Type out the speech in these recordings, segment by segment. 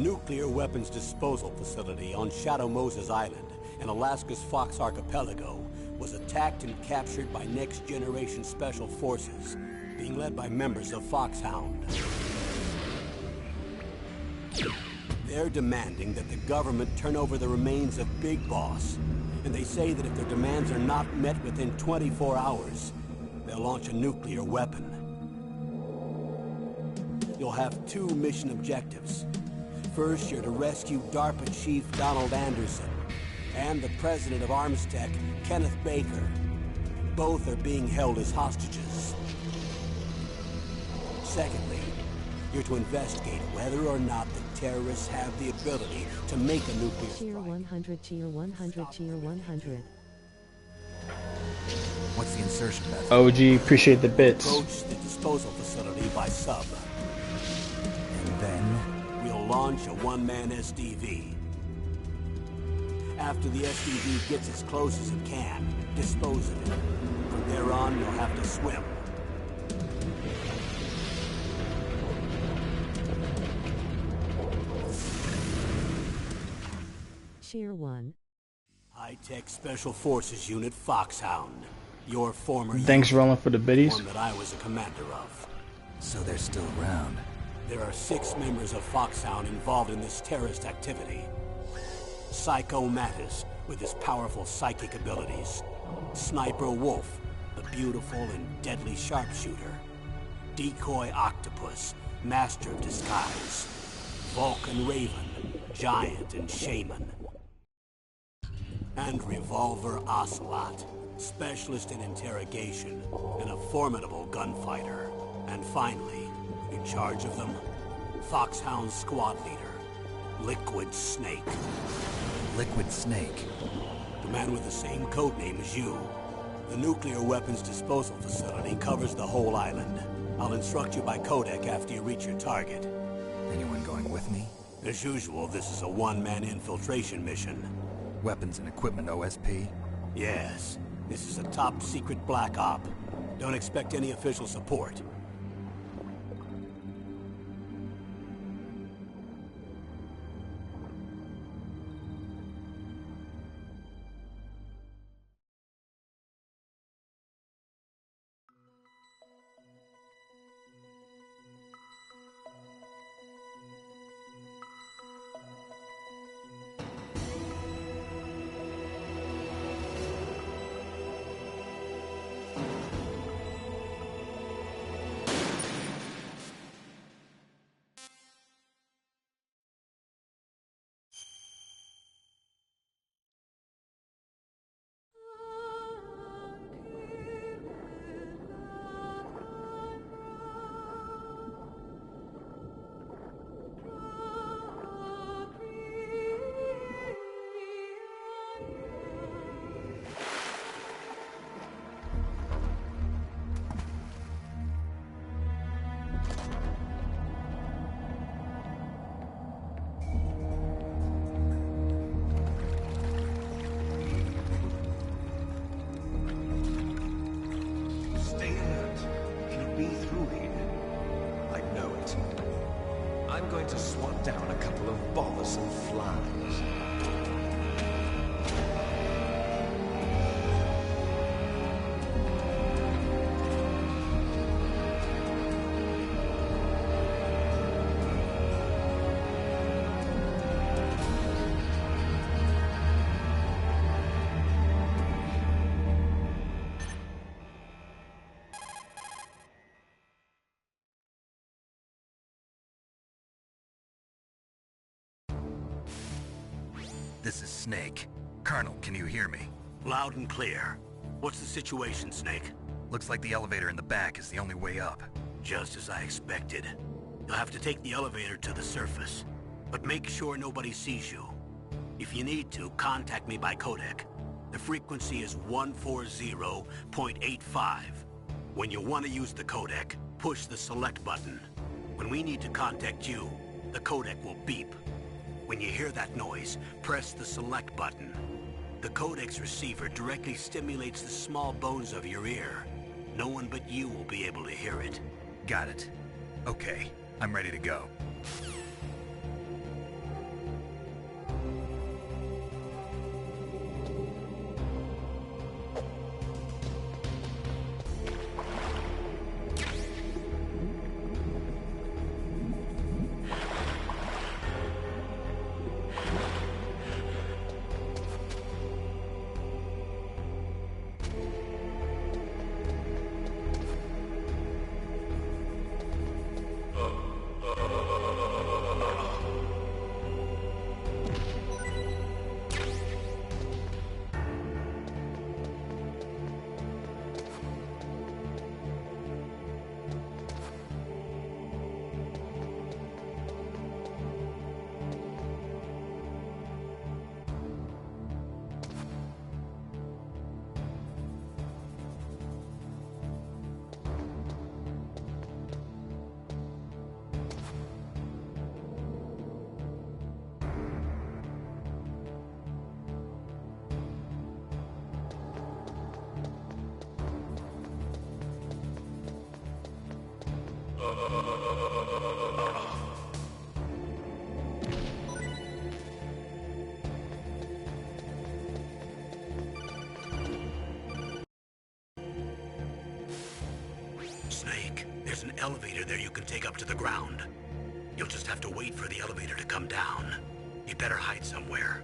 nuclear weapons disposal facility on Shadow Moses Island in Alaska's Fox Archipelago was attacked and captured by Next Generation Special Forces, being led by members of Foxhound. They're demanding that the government turn over the remains of Big Boss, and they say that if their demands are not met within 24 hours, they'll launch a nuclear weapon. You'll have two mission objectives. First, you're to rescue DARPA Chief Donald Anderson and the president of Armstech, Kenneth Baker. Both are being held as hostages. Secondly, you're to investigate whether or not the terrorists have the ability to make a nuclear strike. Tier 100, Tier 100, Tier 100. What's the insertion method? OG, appreciate the bits. Approach the disposal facility by sub. And then? We'll launch a one-man SDV. After the SDV gets as close as it can, dispose of it. From there on, you'll have to swim. Tier 1. High-Tech Special Forces Unit Foxhound. Your former Thanks, Roland, for the biddies. one that I was a commander of. So they're still around. There are 6 members of Foxhound involved in this terrorist activity. Psycho Mattis, with his powerful psychic abilities. Sniper Wolf, the beautiful and deadly sharpshooter. Decoy Octopus, master of disguise. Vulcan Raven, giant and shaman. And Revolver Ocelot, specialist in interrogation and a formidable gunfighter. And finally, in charge of them, Foxhound's squad leader, Liquid Snake. Liquid Snake. The man with the same codename as you. The nuclear weapons disposal facility covers the whole island. I'll instruct you by codec after you reach your target. Anyone going with me? As usual, this is a one-man infiltration mission. Weapons and equipment OSP? Yes, this is a top-secret black op. Don't expect any official support. To swat down a couple of bothersome flies. This is Snake. Colonel, can you hear me? Loud and clear. What's the situation, Snake? Looks like the elevator in the back is the only way up. Just as I expected. You'll have to take the elevator to the surface. But make sure nobody sees you. If you need to, contact me by codec. The frequency is 140.85. When you want to use the codec, push the select button. When we need to contact you, the codec will beep. When you hear that noise, press the select button. The codec's receiver directly stimulates the small bones of your ear. No one but you will be able to hear it. Got it. Okay, I'm ready to go. Snake, there's an elevator there you can take up to the ground. You'll just have to wait for the elevator to come down. You'd better hide somewhere.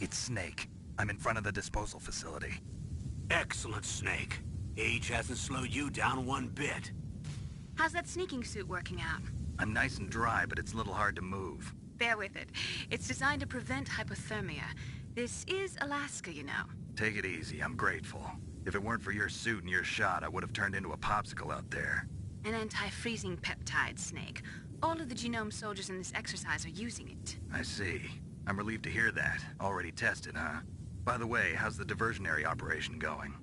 It's Snake. I'm in front of the disposal facility. Excellent, Snake. Age hasn't slowed you down one bit. How's that sneaking suit working out? I'm nice and dry, but it's a little hard to move. Bear with it. It's designed to prevent hypothermia. This is Alaska, you know. Take it easy, I'm grateful. If it weren't for your suit and your shot, I would have turned into a popsicle out there. An anti-freezing peptide, Snake. All of the genome soldiers in this exercise are using it. I see. I'm relieved to hear that. Already tested, huh? By the way, how's the diversionary operation going?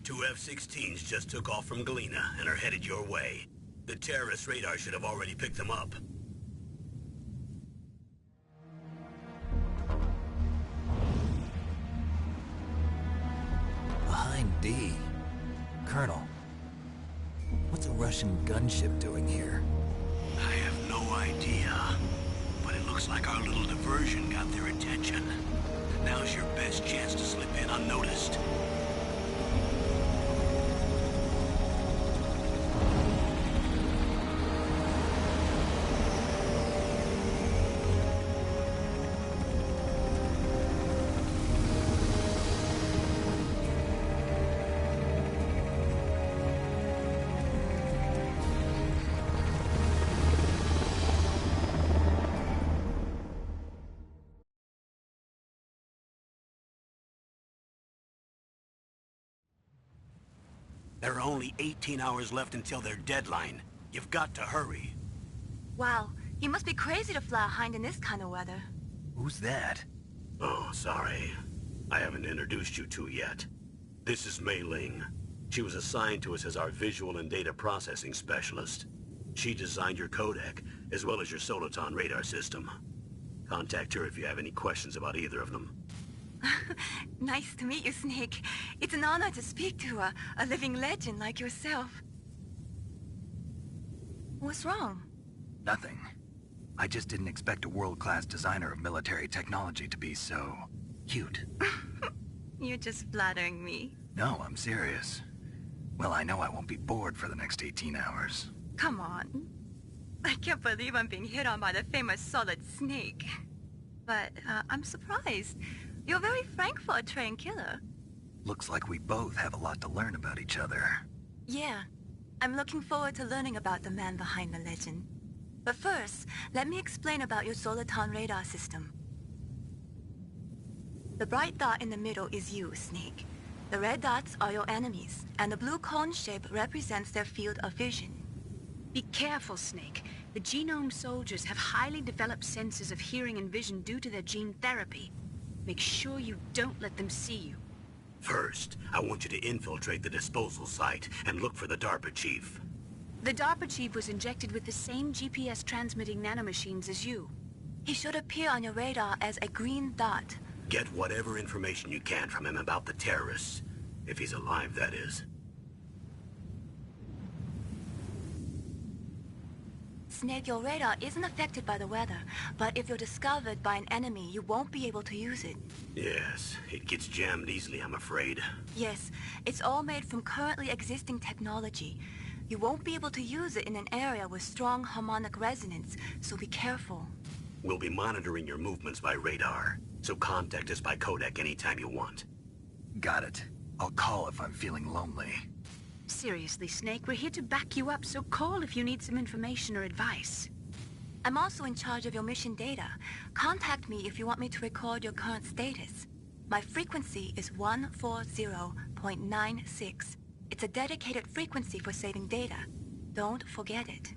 2 F-16s just took off from Galena and are headed your way. The terrorist radar should have already picked them up. Behind D. Colonel, what's a Russian gunship doing here? I have no idea. But it looks like our little diversion got their attention. Now's your best chance to slip in unnoticed. There are only 18 hours left until their deadline. You've got to hurry. Wow, you must be crazy to fly a hind in this kind of weather. Who's that? Oh, sorry. I haven't introduced you two yet. This is Mei Ling. She was assigned to us as our visual and data processing specialist. She designed your codec, as well as your Soliton radar system. Contact her if you have any questions about either of them. Nice to meet you, Snake. It's an honor to speak to a living legend like yourself. What's wrong? Nothing. I just didn't expect a world-class designer of military technology to be so... cute. You're just flattering me. No, I'm serious. Well, I know I won't be bored for the next 18 hours. Come on. I can't believe I'm being hit on by the famous Solid Snake. But I'm surprised. You're very frank for a trained killer. Looks like we both have a lot to learn about each other. Yeah. I'm looking forward to learning about the man behind the legend. But first, let me explain about your Soliton radar system. The bright dot in the middle is you, Snake. The red dots are your enemies, and the blue cone shape represents their field of vision. Be careful, Snake. The genome soldiers have highly developed senses of hearing and vision due to their gene therapy. Make sure you don't let them see you. First, I want you to infiltrate the disposal site and look for the DARPA chief. The DARPA chief was injected with the same GPS-transmitting nanomachines as you. He should appear on your radar as a green dot. Get whatever information you can from him about the terrorists. If he's alive, that is. Snake, your radar isn't affected by the weather, but if you're discovered by an enemy, you won't be able to use it. Yes, it gets jammed easily, I'm afraid. Yes, it's all made from currently existing technology. You won't be able to use it in an area with strong harmonic resonance, so be careful. We'll be monitoring your movements by radar, so contact us by codec anytime you want. Got it. I'll call if I'm feeling lonely. Seriously, Snake, we're here to back you up, so call if you need some information or advice. I'm also in charge of your mission data. Contact me if you want me to record your current status. My frequency is 140.96. It's a dedicated frequency for saving data. Don't forget it.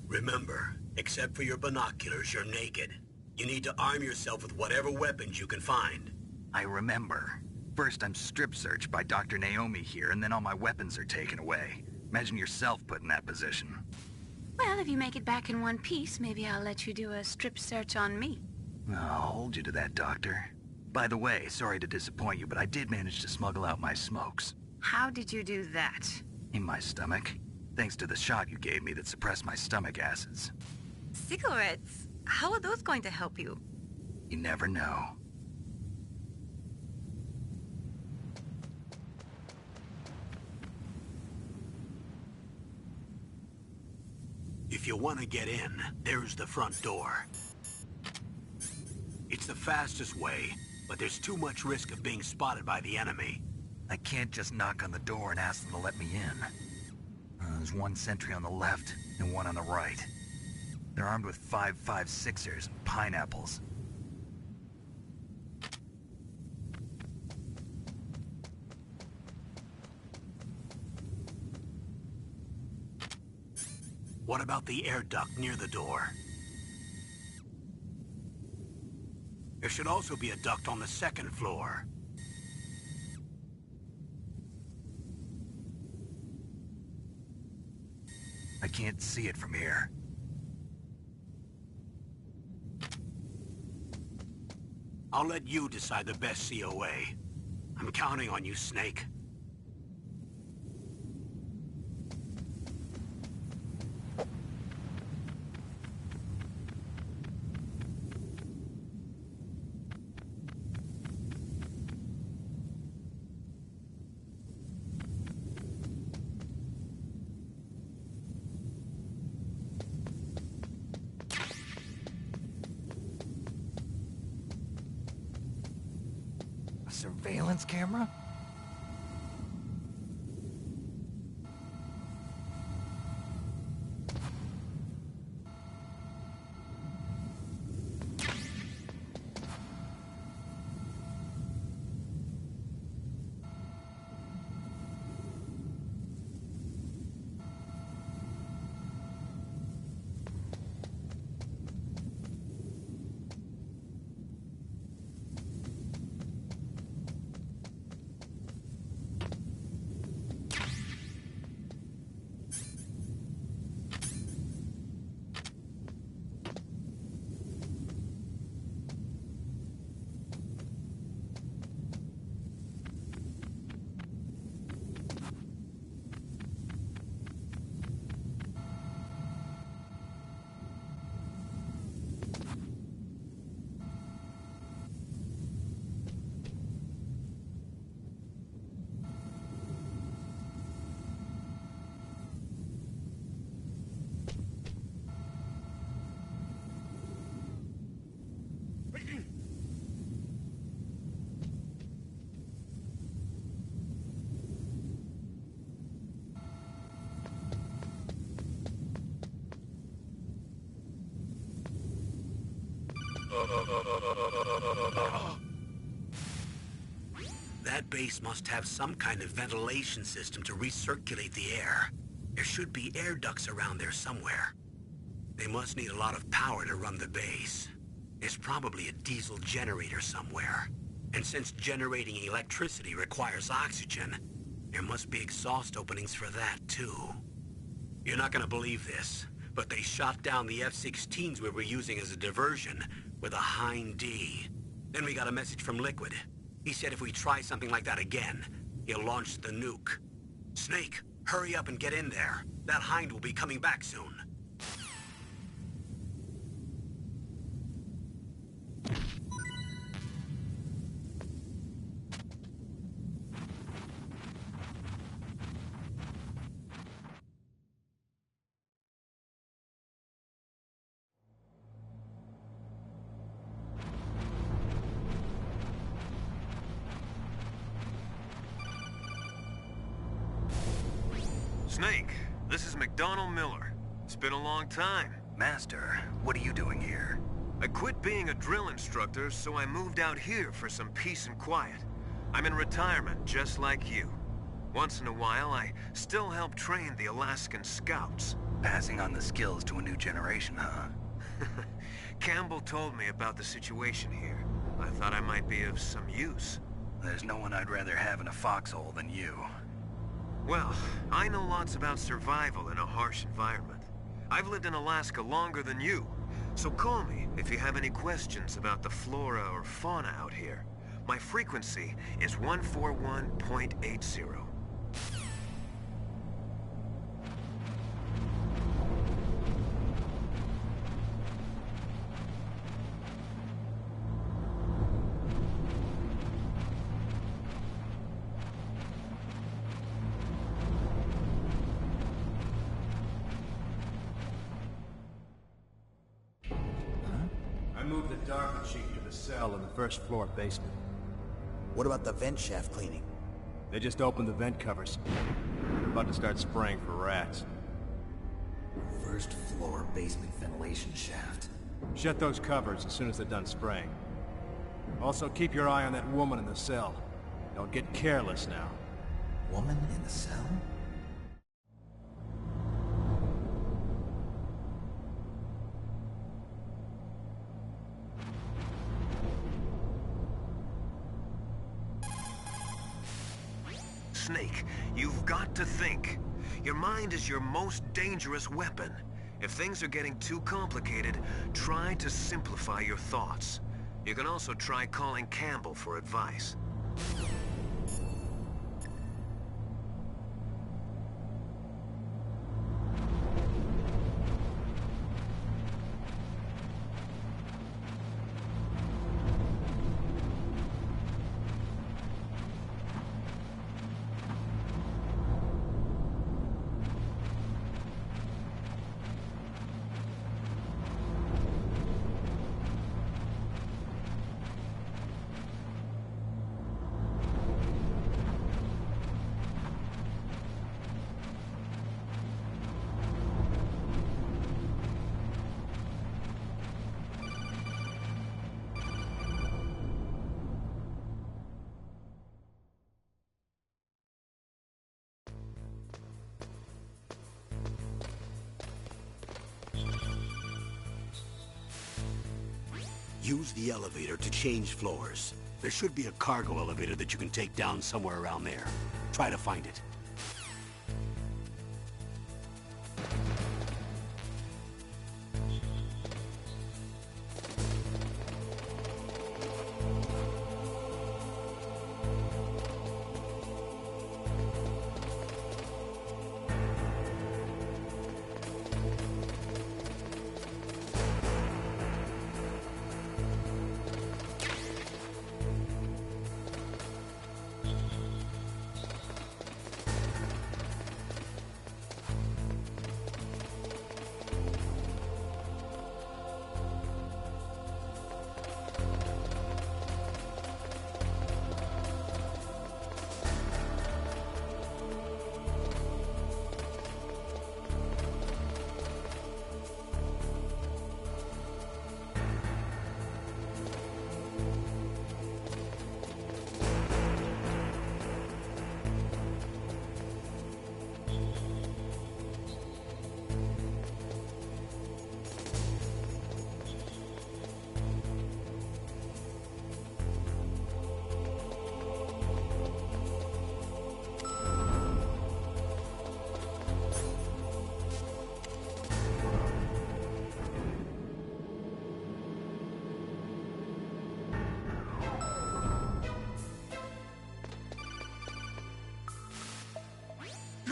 Remember, except for your binoculars, you're naked. You need to arm yourself with whatever weapons you can find. I remember. First, I'm strip-searched by Dr. Naomi here, and then all my weapons are taken away. Imagine yourself put in that position. Well, if you make it back in one piece, maybe I'll let you do a strip search on me. I'll hold you to that, Doctor. By the way, sorry to disappoint you, but I did manage to smuggle out my smokes. How did you do that? In my stomach. Thanks to the shot you gave me that suppressed my stomach acids. Cigarettes? How are those going to help you? You never know. If you want to get in, there's the front door. It's the fastest way, but there's too much risk of being spotted by the enemy. I can't just knock on the door and ask them to let me in. There's one sentry on the left and one on the right. They're armed with 5.56ers and pineapples. What about the air duct near the door? There should also be a duct on the second floor. I can't see it from here. I'll let you decide the best COA. I'm counting on you, Snake. A surveillance camera? That base must have some kind of ventilation system to recirculate the air. There should be air ducts around there somewhere. They must need a lot of power to run the base. There's probably a diesel generator somewhere. And since generating electricity requires oxygen, there must be exhaust openings for that too. You're not gonna believe this, but they shot down the F-16s we were using as a diversion with a Hind D. Then we got a message from Liquid. He said if we try something like that again, he'll launch the nuke. Snake, hurry up and get in there. That Hind will be coming back soon. Snake, this is McDonald Miller. It's been a long time. Master, what are you doing here? I quit being a drill instructor, so I moved out here for some peace and quiet. I'm in retirement, just like you. Once in a while, I still help train the Alaskan Scouts. Passing on the skills to a new generation, huh? Campbell told me about the situation here. I thought I might be of some use. There's no one I'd rather have in a foxhole than you. Well, I know lots about survival in a harsh environment. I've lived in Alaska longer than you, so call me if you have any questions about the flora or fauna out here. My frequency is 141.80. Move the Darkin sheet to the cell in the first floor basement. What about the vent shaft cleaning? They just opened the vent covers. They're about to start spraying for rats. First floor basement ventilation shaft. Shut those covers as soon as they're done spraying. Also, keep your eye on that woman in the cell. Don't get careless now. Woman in the cell? Snake, you've got to think. Your mind is your most dangerous weapon. If things are getting too complicated, try to simplify your thoughts. You can also try calling Campbell for advice. Use the elevator to change floors. There should be a cargo elevator that you can take down somewhere around there. Try to find it.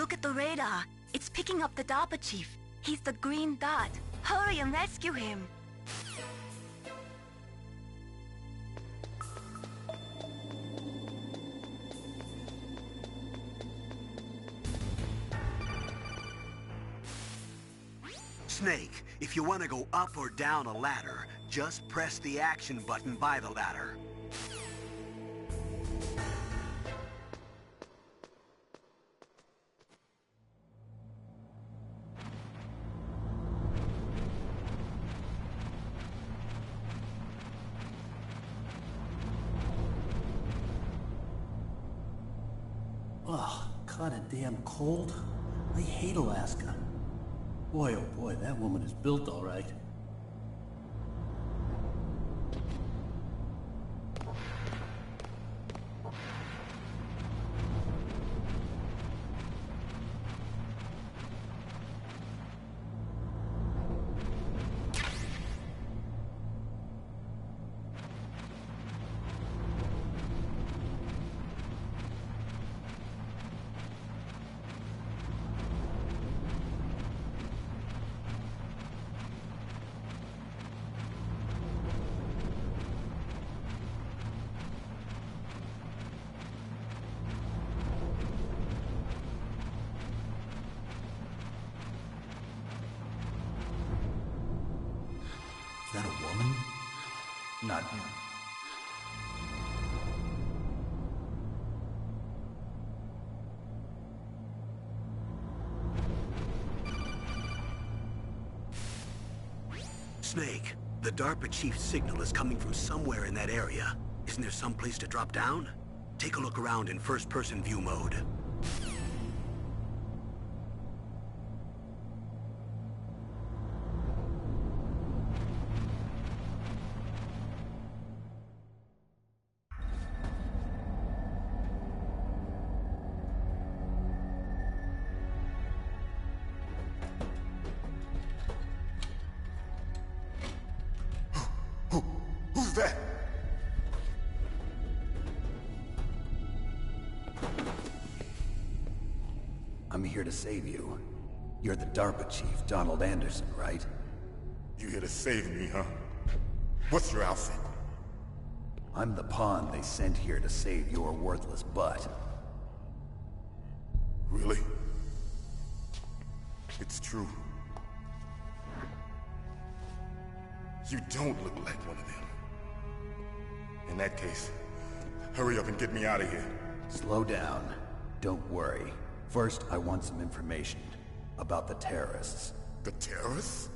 Look at the radar. It's picking up the DARPA chief. He's the green dot. Hurry and rescue him. Snake, if you want to go up or down a ladder, just press the action button by the ladder. Ugh, kinda damn cold. I hate Alaska. Boy, oh boy, that woman is built all right. Is that a woman? Not... Snake, the DARPA chief's signal is coming from somewhere in that area. Isn't there some place to drop down? Take a look around in first-person view mode. Who's that? I'm here to save you. You're the DARPA chief, Donald Anderson, right? You here to save me, huh? What's your outfit? I'm the pawn they sent here to save your worthless butt. Really? It's true. You don't look like one of them. In that case, hurry up and get me out of here. Slow down. Don't worry. First, I want some information about the terrorists. The terrorists?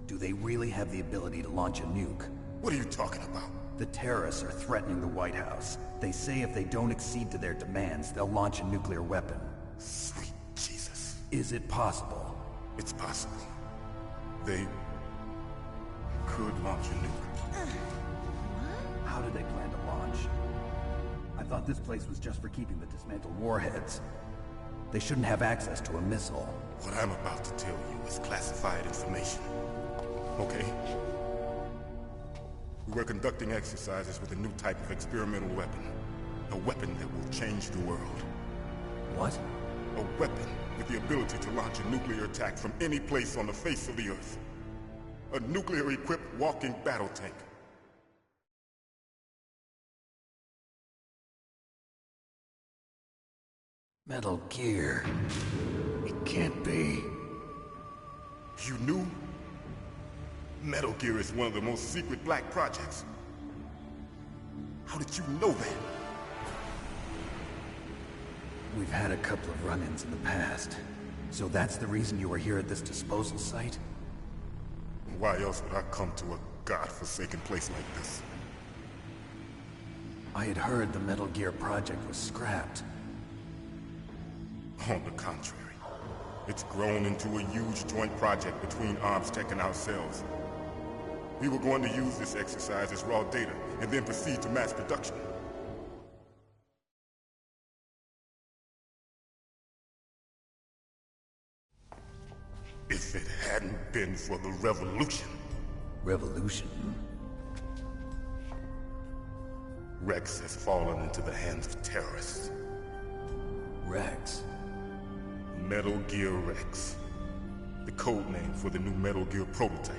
Do they really have the ability to launch a nuke? What are you talking about? The terrorists are threatening the White House. They say if they don't accede to their demands, they'll launch a nuclear weapon. Sweet Jesus. Is it possible? It's possible. They could launch a nuke. How do they plan to launch? I thought this place was just for keeping the dismantled warheads. They shouldn't have access to a missile. What I'm about to tell you is classified information. Okay? We were conducting exercises with a new type of experimental weapon. A weapon that will change the world. What? A weapon with the ability to launch a nuclear attack from any place on the face of the Earth. A nuclear-equipped walking battle tank. Metal Gear. It can't be. You knew? Metal Gear is one of the most secret black projects. How did you know that? We've had a couple of run-ins in the past. So that's the reason you were here at this disposal site? Why else would I come to a godforsaken place like this? I had heard the Metal Gear project was scrapped. On the contrary, it's grown into a huge joint project between ArmsTech and ourselves. We were going to use this exercise as raw data, and then proceed to mass production. If it hadn't been for the revolution... Revolution? Rex has fallen into the hands of terrorists. Rex? Metal Gear Rex. The code name for the new Metal Gear prototype.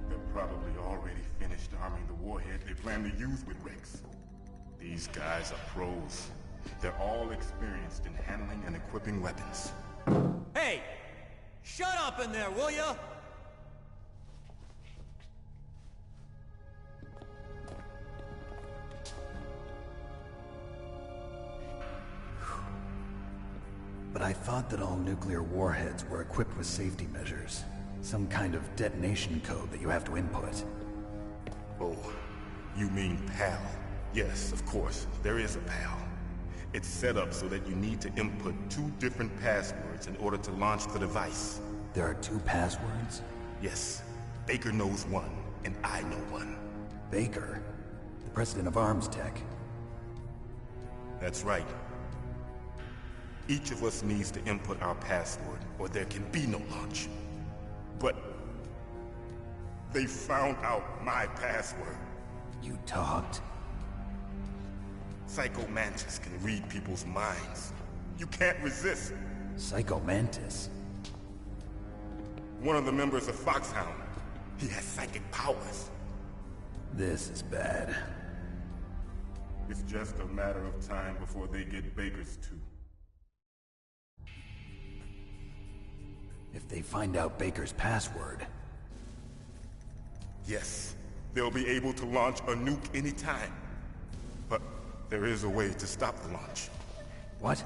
They're probably already finished arming the warhead they plan to use with Rex. These guys are pros. They're all experienced in handling and equipping weapons. Hey! Shut up in there, will ya? But I thought that all nuclear warheads were equipped with safety measures. Some kind of detonation code that you have to input. Oh, you mean PAL? Yes, of course, there is a PAL. It's set up so that you need to input 2 different passwords in order to launch the device. There are 2 passwords? Yes. Baker knows one, and I know one. Baker? The president of Arms Tech? That's right. Each of us needs to input our password, or there can be no launch. But they found out my password. You talked? Psycho Mantis can read people's minds. You can't resist. Psycho Mantis? One of the members of Foxhound. He has psychic powers. This is bad. It's just a matter of time before they get Baker's too. If they find out Baker's password... Yes, they'll be able to launch a nuke anytime. But there is a way to stop the launch. What?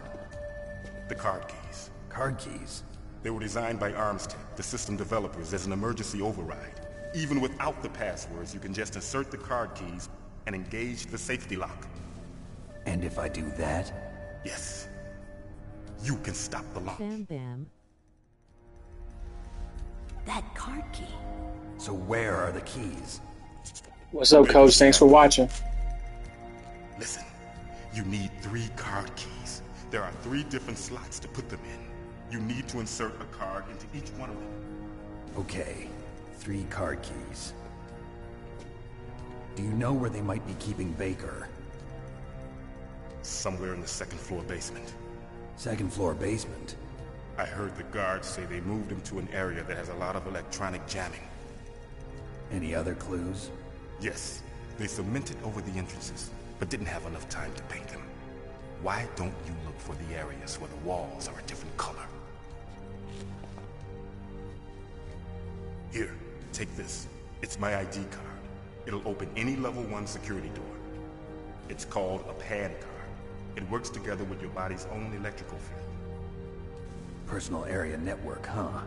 The card keys. Card keys? They were designed by ArmsTech, the system developers, as an emergency override. Even without the passwords, you can just insert the card keys and engage the safety lock. And if I do that? Yes. You can stop the launch. Bam bam. That card key. So where are the keys? What's up, Coach? Thanks for watching. Listen, you need 3 card keys. There are 3 different slots to put them in. You need to insert a card into each one of them. Okay, 3 card keys. Do you know where they might be keeping Baker? Somewhere in the 2nd floor basement. 2nd floor basement? I heard the guards say they moved him to an area that has a lot of electronic jamming. Any other clues? Yes, they cemented over the entrances, but didn't have enough time to paint them. Why don't you look for the areas where the walls are a different color? Here, take this. It's my ID card. It'll open any level 1 security door. It's called a PAN card. It works together with your body's own electrical field. Personal area network, huh?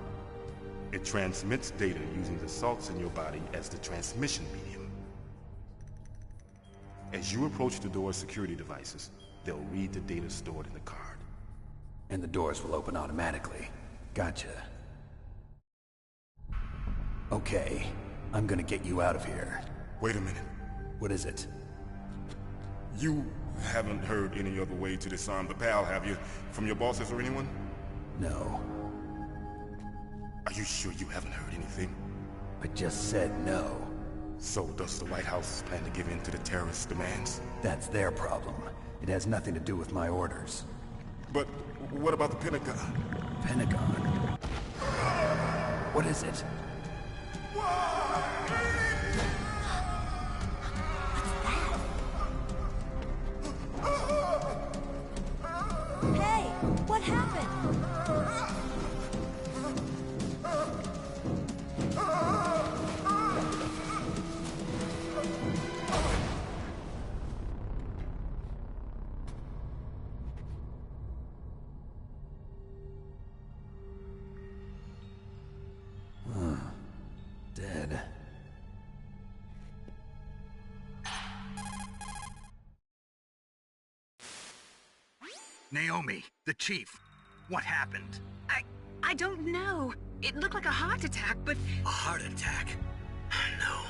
It transmits data using the salts in your body as the transmission medium. As you approach the door's security devices, they'll read the data stored in the card. And the doors will open automatically. Gotcha. Okay, I'm gonna get you out of here. Wait a minute. What is it? You haven't heard any other way to disarm the PAL, have you? From your bosses or anyone? No. Are you sure you haven't heard anything? I just said no. So does the White House plan to give in to the terrorists' demands? That's their problem. It has nothing to do with my orders. But what about the Pentagon? Pentagon? What is it? Hey, what happened? Dead. Naomi, the chief. What happened? I don't know. It looked like a heart attack, but... A heart attack? No.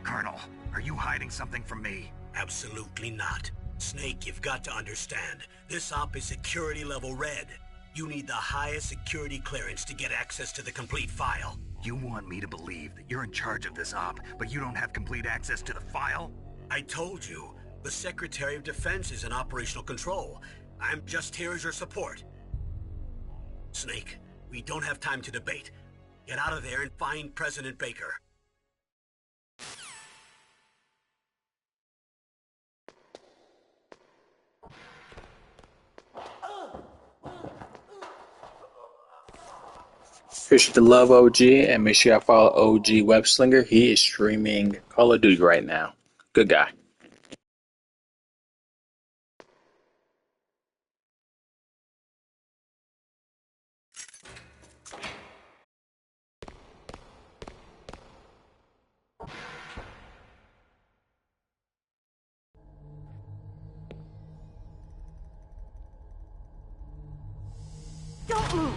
Colonel, are you hiding something from me? Absolutely not. Snake, you've got to understand. This op is security level red. You need the highest security clearance to get access to the complete file. You want me to believe that you're in charge of this op, but you don't have complete access to the file? I told you, the Secretary of Defense is in operational control. I'm just here as your support. Snake, we don't have time to debate. Get out of there and find President Baker. Appreciate the love, OG, and make sure y'all follow OG Webslinger. He is streaming Call of Duty right now. Good guy. Don't move!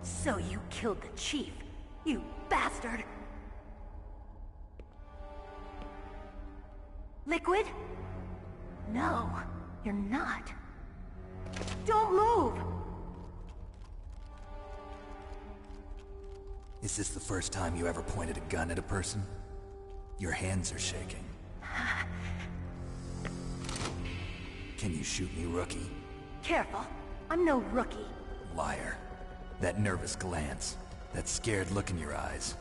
So you killed the chief, you bastard! Liquid? No, you're not. Don't move! Is this the first time you ever pointed a gun at a person? Your hands are shaking. Can you shoot me, rookie? Careful, I'm no rookie. Liar. That nervous glance, that scared look in your eyes.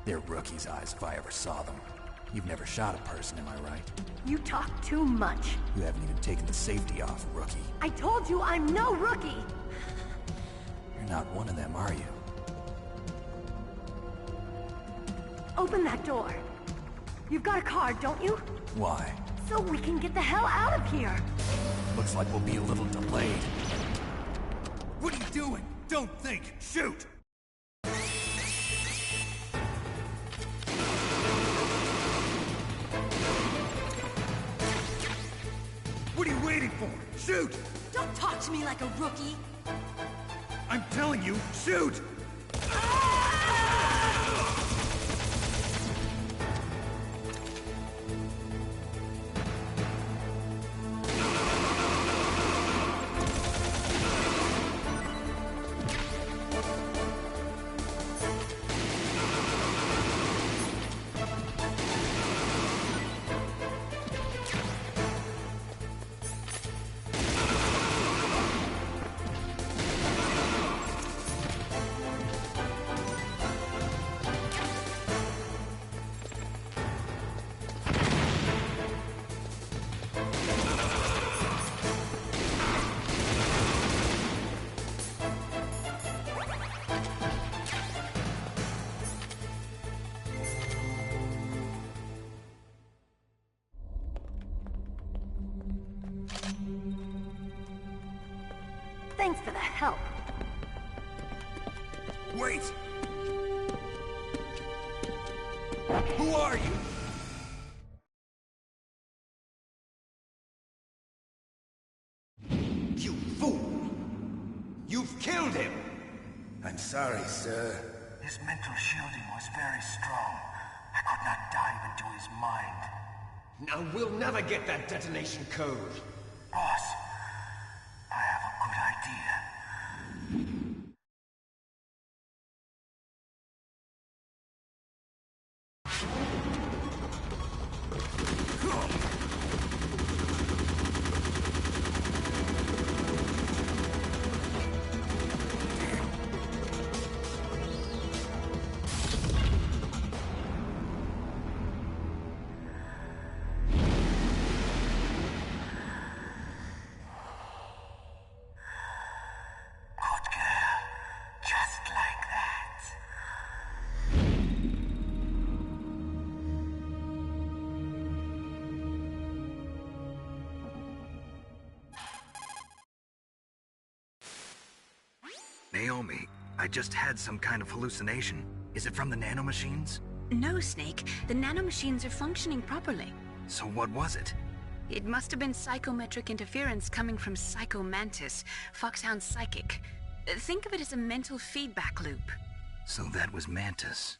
They're rookie's eyes if I ever saw them. You've never shot a person, am I right? You talk too much. You haven't even taken the safety off, rookie. I told you I'm no rookie! You're not one of them, are you? Open that door. You've got a card, don't you? Why? So we can get the hell out of here! Looks like we'll be a little delayed. What are you doing? Don't think! Shoot! What are you waiting for? Shoot! Don't talk to me like a rookie! I'm telling you, shoot! Thanks for the help. Wait! Who are you? You fool! You've killed him! I'm sorry, sir. His mental shielding was very strong. I could not dive into his mind. Now we'll never get that detonation code. Boss, I have a good idea. Naomi, I just had some kind of hallucination. Is it from the nanomachines? No, Snake. The nanomachines are functioning properly. So what was it? It must have been psychometric interference coming from Psycho Mantis, Foxhound's psychic. Think of it as a mental feedback loop. So that was Mantis.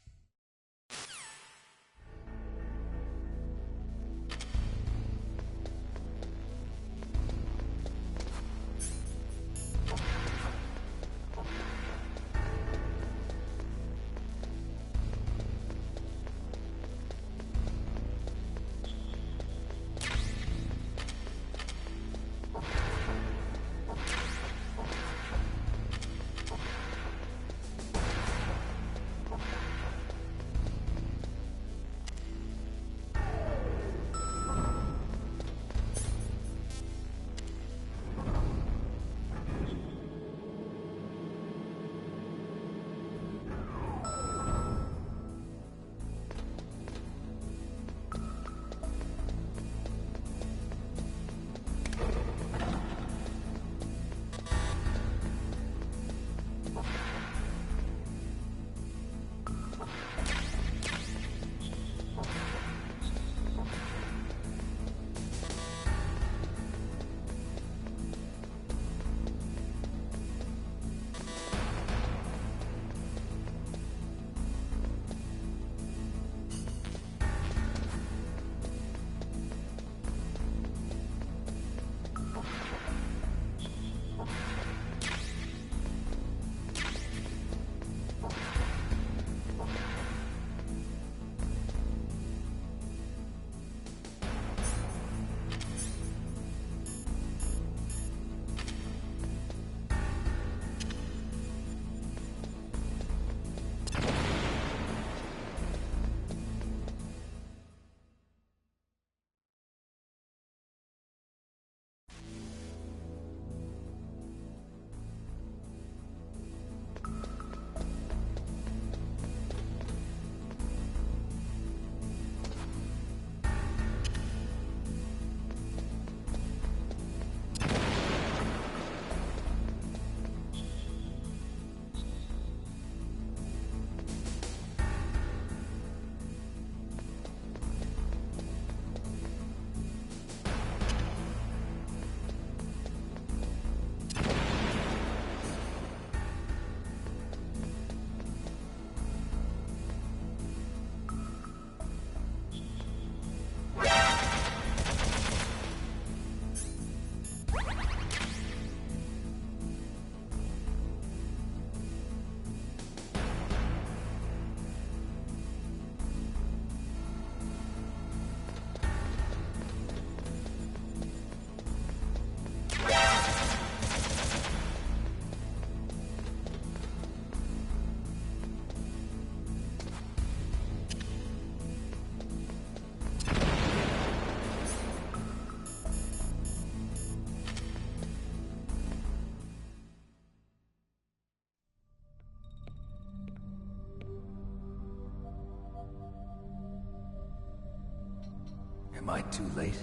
Am I too late?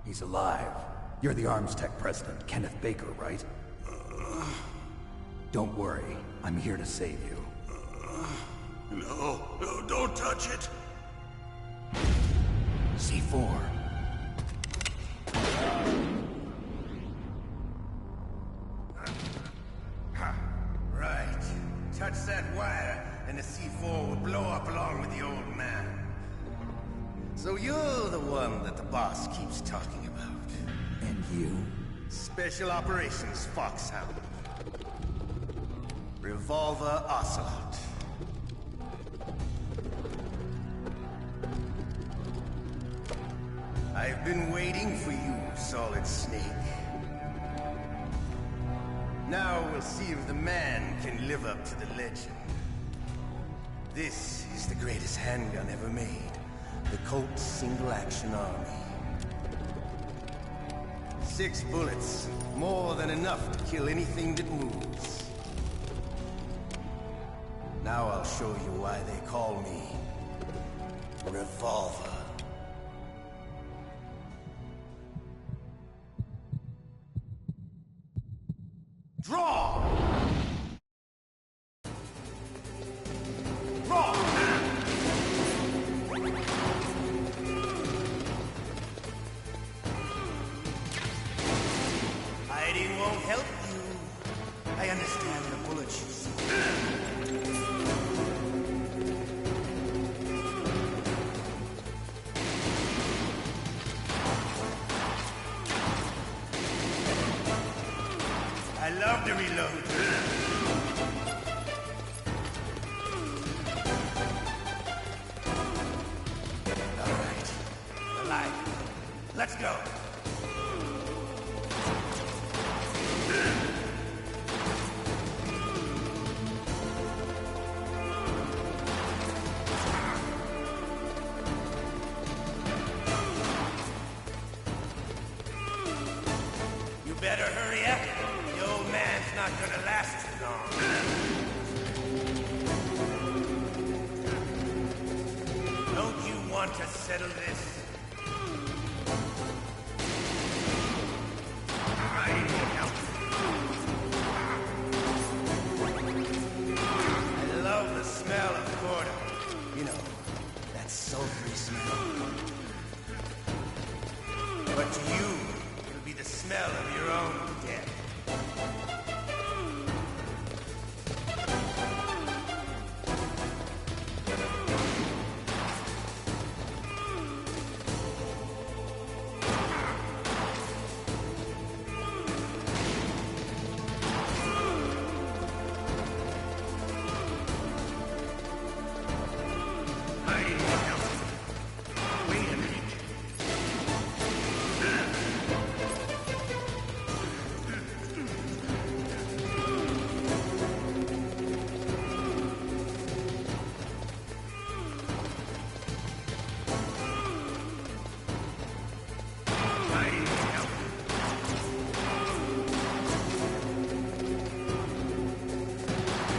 He's alive. You're the Arms Tech president, Kenneth Baker, right? Don't worry. I'm here to save you. No, don't touch it! C4. Right. Touch that wire, and the C4 will blow up along with the old man. So you're the one that the boss keeps talking about. And you? Special Operations Foxhound. Revolver Ocelot. I've been waiting for you, Solid Snake. Now we'll see if the man can live up to the legend. This is the greatest handgun ever made. The Colt Single Action Army. 6 bullets, more than enough to kill anything that moves. Now I'll show you why they call me Revolver. Draw! Draw! Hiding won't help you. I understand the bullets you see. I love to reload. All right. Alive. Let's go. You better hurry up. The old man's not gonna last too long. Don't you want to settle this? I love the smell of Gordo. You know, that sultry smell. But to you, it'll be the smell of your own death.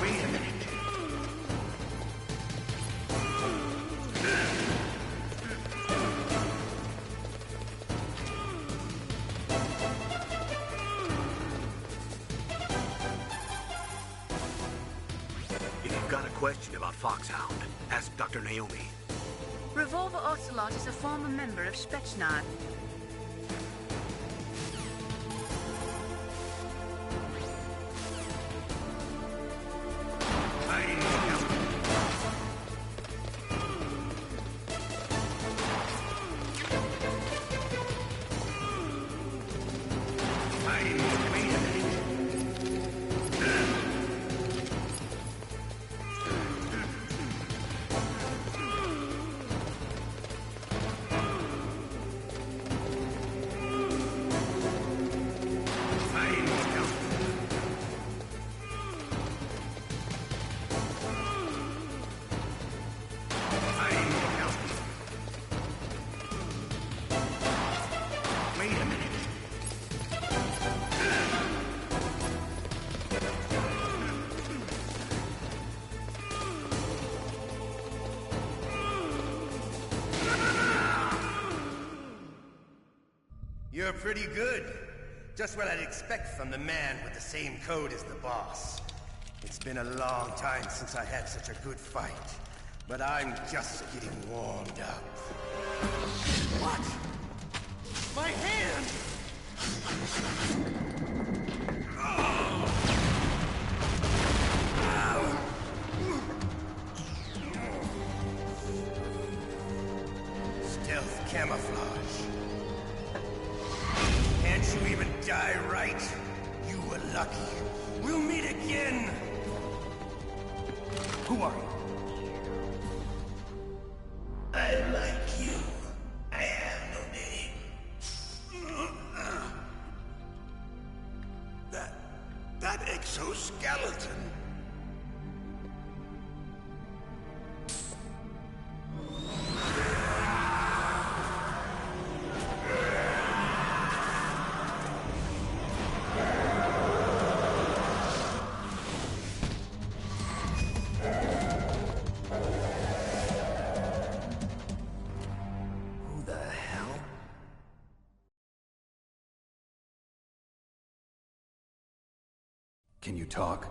Wait a minute. If you've got a question about Foxhound, ask Dr. Naomi. Revolver Ocelot is a former member of Spetsnaz. Wait a minute. You're pretty good. Just what I'd expect from the man with the same code as the boss. It's been a long time since I had such a good fight, but I'm just getting warmed up. What? My hand! Stealth camouflage. Can't you even die right? You were lucky. We'll meet again! Who are you? I like you. I have no name. That exoskeleton. Who the hell? Can you talk?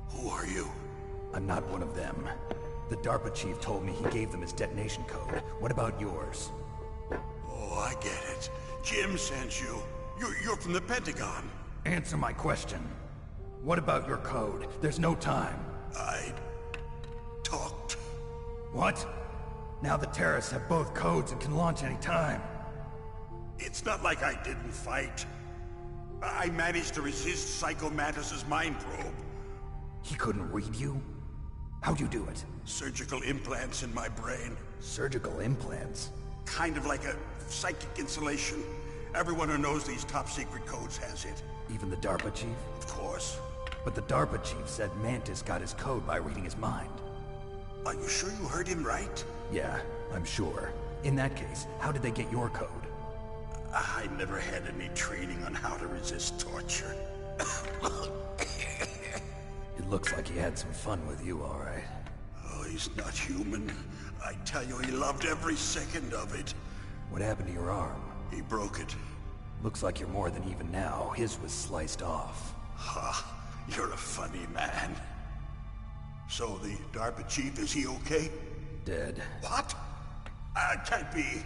Who are you? I'm not one of them. The DARPA chief told me he gave them his detonation code. What about yours? Oh, I get it. Jim sent you. You're from the Pentagon. Answer my question. What about your code? There's no time. I talked. What? Now the terrorists have both codes and can launch any time. It's not like I didn't fight. I managed to resist Psycho Mantis's mind probe. He couldn't read you? How'd you do it? Surgical implants in my brain. Surgical implants? Kind of like a psychic insulation. Everyone who knows these top-secret codes has it. Even the DARPA chief? Of course. But the DARPA chief said Mantis got his code by reading his mind. Are you sure you heard him right? Yeah, I'm sure. In that case, how did they get your code? I never had any training on how to resist torture. It looks like he had some fun with you, all right. Oh, he's not human. I tell you, he loved every second of it. What happened to your arm? He broke it. Looks like you're more than even now. His was sliced off. Ha, you're a funny man. So the DARPA chief, is he okay? Dead. What? Can't be.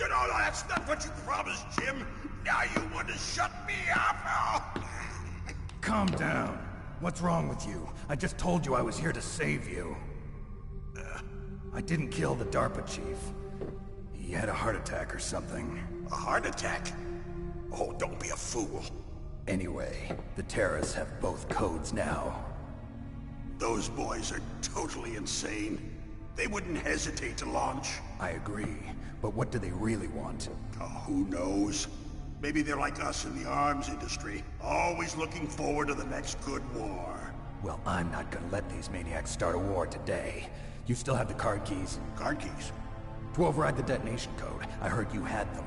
No, that's not what you promised, Jim. Now you want to shut me up? Calm down. What's wrong with you? I just told you I was here to save you. I didn't kill the DARPA chief. He had a heart attack or something. A heart attack? Oh, don't be a fool. Anyway, the terrorists have both codes now. Those boys are totally insane. They wouldn't hesitate to launch. I agree, but what do they really want? Oh, who knows? Maybe they're like us in the arms industry, always looking forward to the next good war. Well, I'm not gonna let these maniacs start a war today. You still have the card keys? Card keys? To override the detonation code. I heard you had them.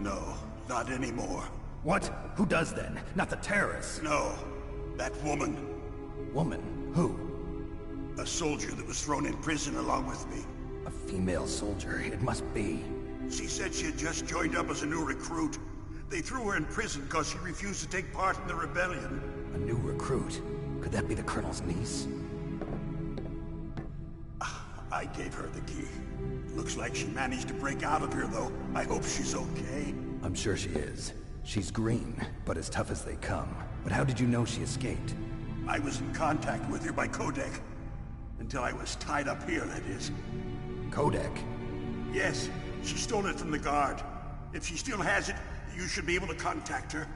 No, not anymore. What? Who does then? Not the terrorists? No, that woman. Woman? Who? A soldier that was thrown in prison along with me. A female soldier, it must be. She said she had just joined up as a new recruit. They threw her in prison because she refused to take part in the rebellion. A new recruit? Could that be the Colonel's niece? I gave her the key. Looks like she managed to break out of here, though. I hope she's okay. I'm sure she is. She's green, but as tough as they come. But how did you know she escaped? I was in contact with her by codec. Until I was tied up here, that is. Codec? Yes, she stole it from the guard. If she still has it, you should be able to contact her.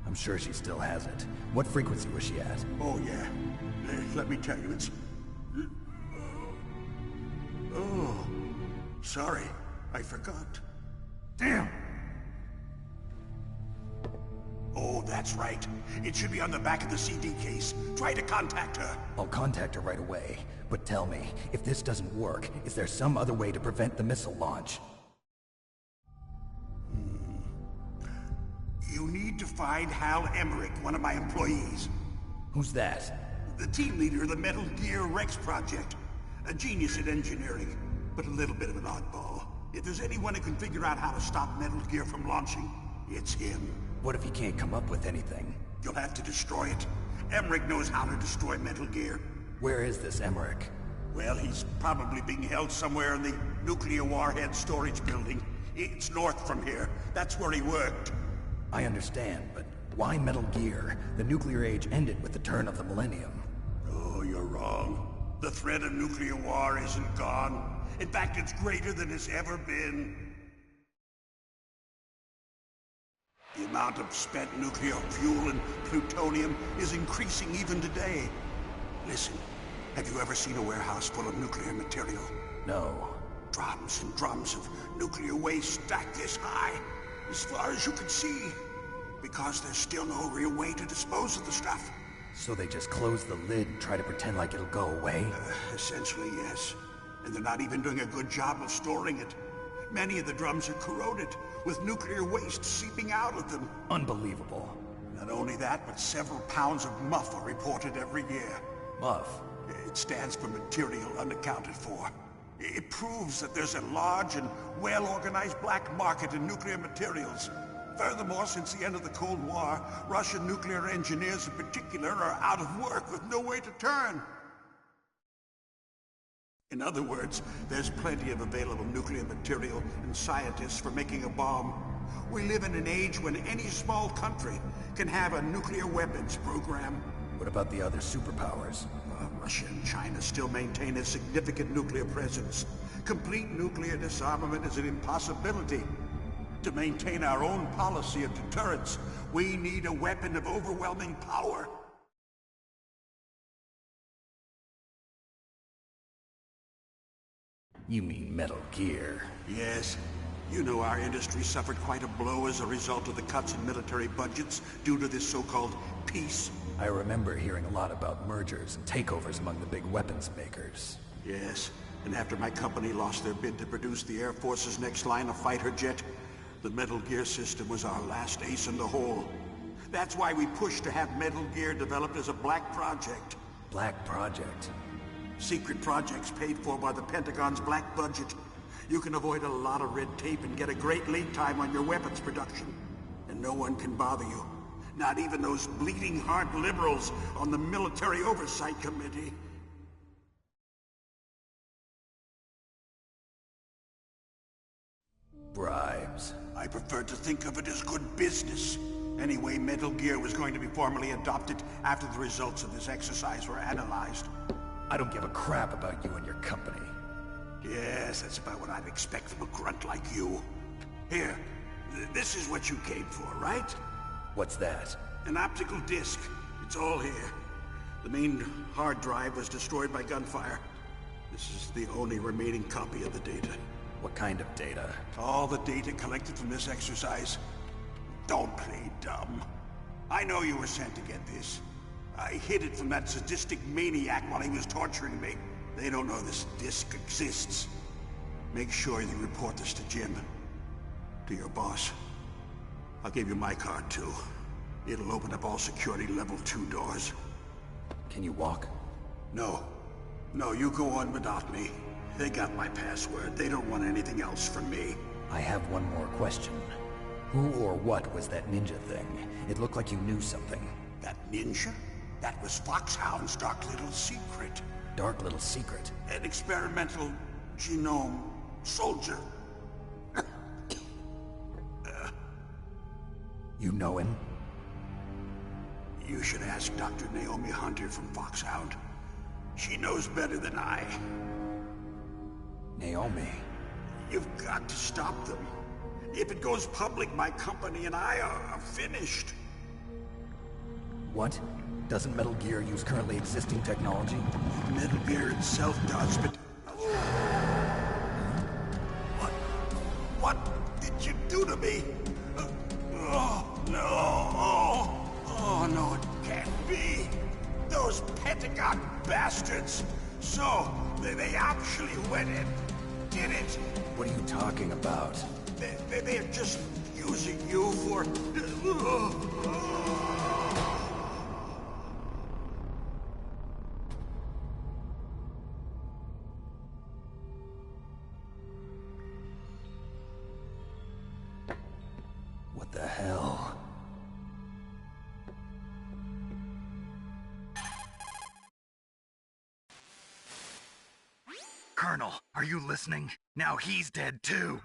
I'm sure she still has it. What frequency was she at? Oh, yeah. Let me tell you, it's... Oh, sorry. I forgot. Damn! Oh, that's right. It should be on the back of the CD case. Try to contact her. I'll contact her right away. But tell me, if this doesn't work, is there some other way to prevent the missile launch? You need to find Hal Emmerich, one of my employees. Who's that? The team leader of the Metal Gear Rex project. A genius at engineering, but a little bit of an oddball. If there's anyone who can figure out how to stop Metal Gear from launching, it's him. What if he can't come up with anything? You'll have to destroy it. Emmerich knows how to destroy Metal Gear. Where is this Emmerich? Well, he's probably being held somewhere in the nuclear warhead storage building. It's north from here. That's where he worked. I understand, but why Metal Gear? The nuclear age ended with the turn of the millennium. Oh, you're wrong. The threat of nuclear war isn't gone. In fact, it's greater than it's ever been. The amount of spent nuclear fuel and plutonium is increasing even today. Listen, have you ever seen a warehouse full of nuclear material? No. Drums and drums of nuclear waste stacked this high, as far as you can see. Because there's still no real way to dispose of the stuff. So they just close the lid and try to pretend like it'll go away? Essentially, yes. And they're not even doing a good job of storing it. Many of the drums are corroded, with nuclear waste seeping out of them. Unbelievable. Not only that, but several pounds of MUF are reported every year. MUF? It stands for material unaccounted for. It proves that there's a large and well-organized black market in nuclear materials. Furthermore, since the end of the Cold War, Russian nuclear engineers in particular are out of work with no way to turn. In other words, there's plenty of available nuclear material and scientists for making a bomb. We live in an age when any small country can have a nuclear weapons program. What about the other superpowers? Russia and China still maintain a significant nuclear presence. Complete nuclear disarmament is an impossibility. To maintain our own policy of deterrence, we need a weapon of overwhelming power. You mean Metal Gear? Yes. You know our industry suffered quite a blow as a result of the cuts in military budgets due to this so-called peace. I remember hearing a lot about mergers and takeovers among the big weapons makers. Yes, and after my company lost their bid to produce the Air Force's next line of fighter jet, the Metal Gear system was our last ace in the hole. That's why we pushed to have Metal Gear developed as a black project. Black project? Secret projects paid for by the Pentagon's black budget. You can avoid a lot of red tape and get a great lead time on your weapons production. And no one can bother you. Not even those bleeding heart liberals on the Military Oversight Committee. Bribes. I prefer to think of it as good business. Anyway, Metal Gear was going to be formally adopted after the results of this exercise were analyzed. I don't give a crap about you and your company. Yes, that's about what I'd expect from a grunt like you. Here, this is what you came for, right? What's that? An optical disc. It's all here. The main hard drive was destroyed by gunfire. This is the only remaining copy of the data. What kind of data? All the data collected from this exercise. Don't play dumb. I know you were sent to get this. I hid it from that sadistic maniac while he was torturing me. They don't know this disc exists. Make sure you report this to Jim. To your boss. I'll give you my card, too. It'll open up all security level 2 doors. Can you walk? No. No, you go on without me. They got my password. They don't want anything else from me. I have one more question. Who or what was that ninja thing? It looked like you knew something. That ninja? That was Foxhound's dark little secret. Dark little secret? An experimental genome soldier. You know him? You should ask Dr. Naomi Hunter from Foxhound. She knows better than I. Naomi? You've got to stop them. If it goes public, my company and I are finished. What? Doesn't Metal Gear use currently existing technology? Metal Gear itself does, but... What did you do to me? Oh, no. Oh, no, it can't be. Those Pentagon bastards. So, they actually went and did it. What are you talking about? They're just using you for... hell? Colonel, are you listening? Now he's dead too.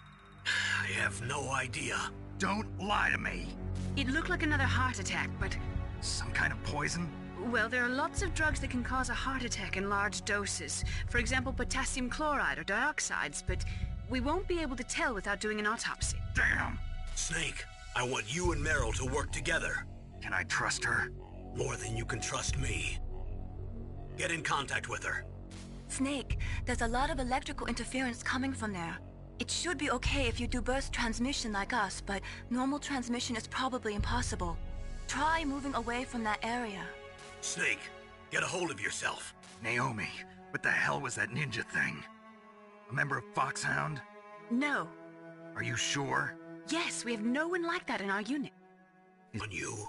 I have no idea. Don't lie to me. It looked like another heart attack, but... Some kind of poison? Well, there are lots of drugs that can cause a heart attack in large doses. For example, potassium chloride or dioxides, but we won't be able to tell without doing an autopsy. Damn! Snake, I want you and Meryl to work together. Can I trust her? More than you can trust me. Get in contact with her. Snake, there's a lot of electrical interference coming from there. It should be okay if you do burst transmission like us, but normal transmission is probably impossible. Try moving away from that area. Snake, get a hold of yourself. Naomi, what the hell was that ninja thing? A member of Foxhound? No. Are you sure? Yes, we have no one like that in our unit. On you?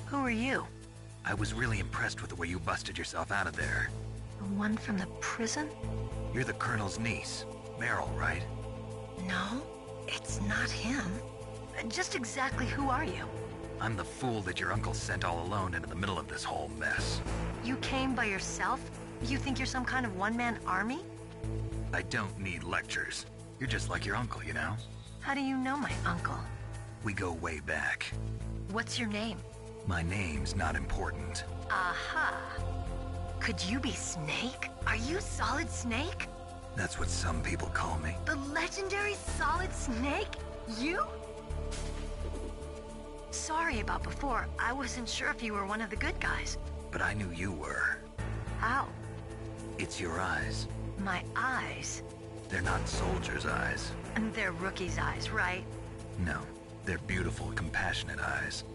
Who are you? I was really impressed with the way you busted yourself out of there. The one from the prison? You're the Colonel's niece, Meryl, right? No, it's not him. Just exactly who are you? I'm the fool that your uncle sent all alone into the middle of this whole mess. You came by yourself? You think you're some kind of one-man army? I don't need lectures. You're just like your uncle, you know? How do you know my uncle? We go way back. What's your name? My name's not important. Aha. Could you be Snake? Are you Solid Snake? That's what some people call me. The legendary Solid Snake? You? Sorry about before. I wasn't sure if you were one of the good guys. But I knew you were. How? It's your eyes. My eyes? They're not soldiers' eyes. And they're rookies' eyes, right? No, they're beautiful, compassionate eyes.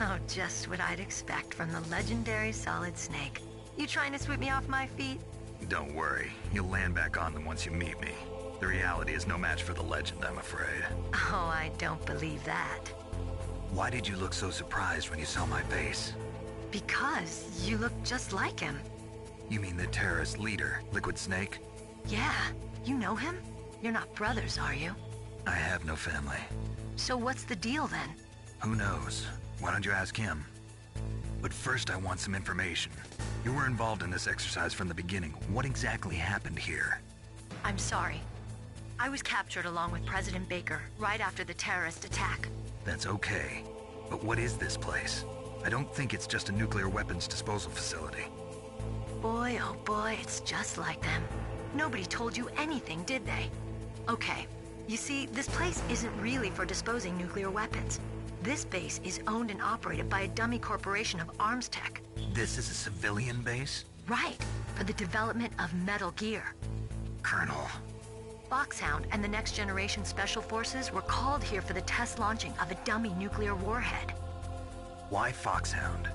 Oh, just what I'd expect from the legendary Solid Snake. You trying to sweep me off my feet? Don't worry, you'll land back on them once you meet me. The reality is no match for the legend, I'm afraid. Oh, I don't believe that. Why did you look so surprised when you saw my face? Because you look just like him. You mean the terrorist leader, Liquid Snake? Yeah, you know him? You're not brothers, are you? I have no family. So what's the deal then? Who knows? Why don't you ask him? But first I want some information. You were involved in this exercise from the beginning. What exactly happened here? I'm sorry. I was captured along with President Baker right after the terrorist attack. That's okay. But what is this place? I don't think it's just a nuclear weapons disposal facility. Boy, oh boy, it's just like them. Nobody told you anything, did they? Okay, you see, this place isn't really for disposing nuclear weapons. This base is owned and operated by a dummy corporation of arms tech. This is a civilian base? Right, for the development of Metal Gear. Colonel. Foxhound and the Next Generation Special Forces were called here for the test launching of a dummy nuclear warhead. Why Foxhound?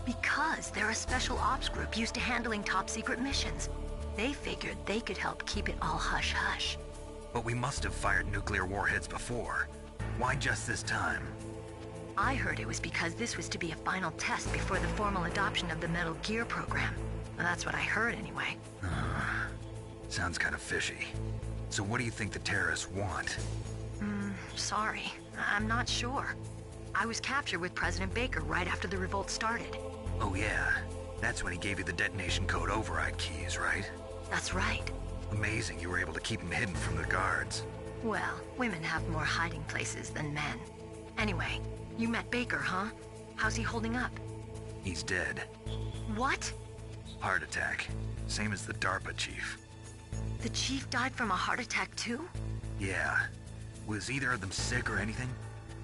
Because they're a special ops group used to handling top-secret missions. They figured they could help keep it all hush-hush. But we must have fired nuclear warheads before. Why just this time? I heard it was because this was to be a final test before the formal adoption of the Metal Gear program. Well, that's what I heard anyway. Sounds kind of fishy. So what do you think the terrorists want? Sorry. I'm not sure. I was captured with President Baker right after the revolt started. Oh yeah, that's when he gave you the detonation code override keys, right? That's right. Amazing you were able to keep him hidden from the guards. Well, women have more hiding places than men. Anyway, you met Baker, huh? How's he holding up? He's dead. What? Heart attack. Same as the DARPA chief. The chief died from a heart attack too? Yeah. Was either of them sick or anything?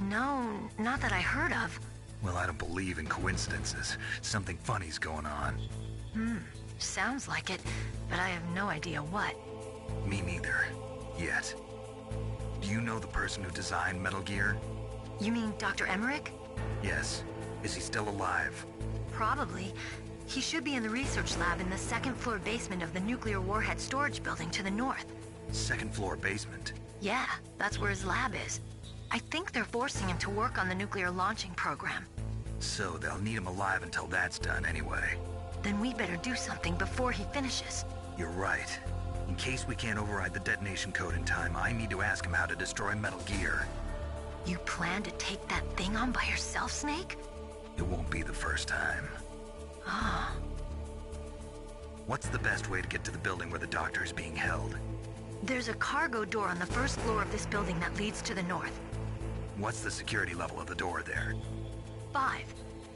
No, not that I heard of. Well, I don't believe in coincidences. Something funny's going on. Sounds like it, but I have no idea what. Me neither. Yet. Do you know the person who designed Metal Gear? You mean Dr. Emmerich? Yes. Is he still alive? Probably. He should be in the research lab in the second-floor basement of the nuclear warhead storage building to the north. Second-floor basement? Yeah, that's where his lab is. I think they're forcing him to work on the nuclear launching program. So they'll need him alive until that's done anyway. Then we better do something before he finishes. You're right. In case we can't override the detonation code in time, I need to ask him how to destroy Metal Gear. You plan to take that thing on by yourself, Snake? It won't be the first time. Ah. What's the best way to get to the building where the doctor is being held? There's a cargo door on the first floor of this building that leads to the north. What's the security level of the door there? 5.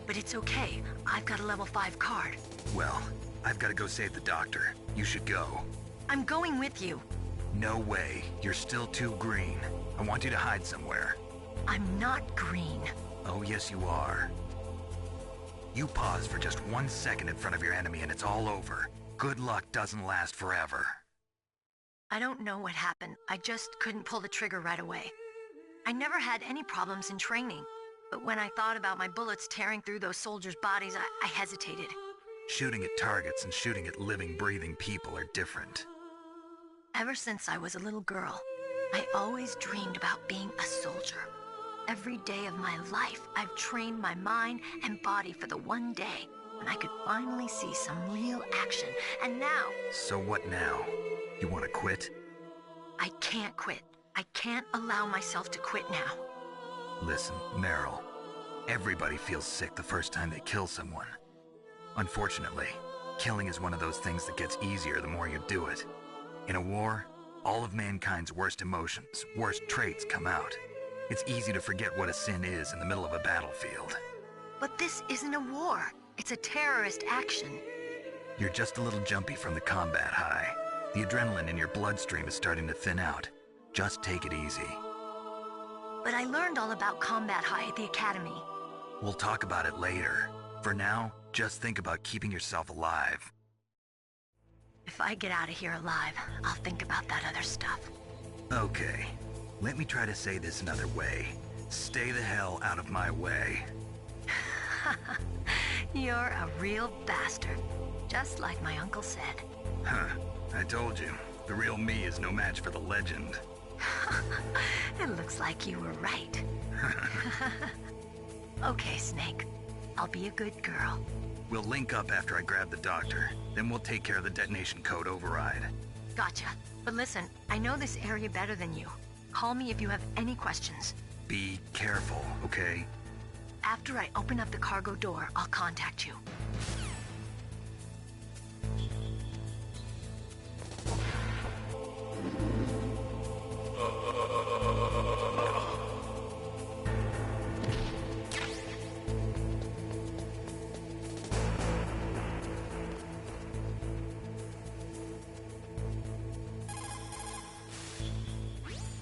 But it's okay. I've got a level 5 card. Well, I've got to go save the doctor. You should go. I'm going with you. No way. You're still too green. I want you to hide somewhere. I'm not green. Oh, yes you are. You pause for just 1 second in front of your enemy and it's all over. Good luck doesn't last forever. I don't know what happened. I just couldn't pull the trigger right away. I never had any problems in training, but when I thought about my bullets tearing through those soldiers' bodies, I hesitated. Shooting at targets and shooting at living, breathing people are different. Ever since I was a little girl, I always dreamed about being a soldier. Every day of my life, I've trained my mind and body for the one day when I could finally see some real action, and now... So what now? You want to quit? I can't quit. I can't allow myself to quit now. Listen, Meryl. Everybody feels sick the first time they kill someone. Unfortunately, killing is one of those things that gets easier the more you do it. In a war, all of mankind's worst emotions, worst traits come out. It's easy to forget what a sin is in the middle of a battlefield. But this isn't a war. It's a terrorist action. You're just a little jumpy from the combat high. The adrenaline in your bloodstream is starting to thin out. Just take it easy. But I learned all about combat high at the academy. We'll talk about it later. For now, just think about keeping yourself alive. If I get out of here alive, I'll think about that other stuff. Okay. Let me try to say this another way. Stay the hell out of my way. You're a real bastard. Just like my uncle said. Huh. I told you. The real me is no match for the legend. It looks like you were right. Okay, Snake. I'll be a good girl. We'll link up after I grab the doctor. Then we'll take care of the detonation code override. Gotcha. But listen, I know this area better than you. Call me if you have any questions. Be careful, okay? After I open up the cargo door, I'll contact you.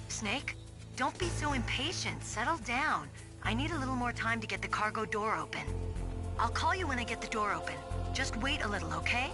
Snake, don't be so impatient. Settle down. I need a little more time to get the cargo door open. I'll call you when I get the door open. Just wait a little, okay?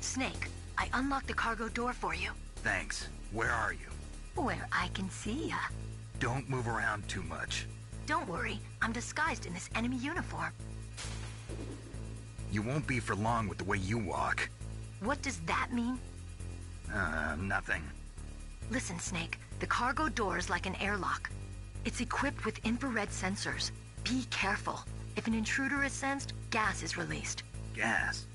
Snake, I unlocked the cargo door for you. Thanks. Where are you? Where I can see ya. Don't move around too much. Don't worry, I'm disguised in this enemy uniform. You won't be for long with the way you walk. What does that mean? Nothing. Listen, Snake, the cargo door is like an airlock. It's equipped with infrared sensors. Be careful. If an intruder is sensed, gas is released. Gas?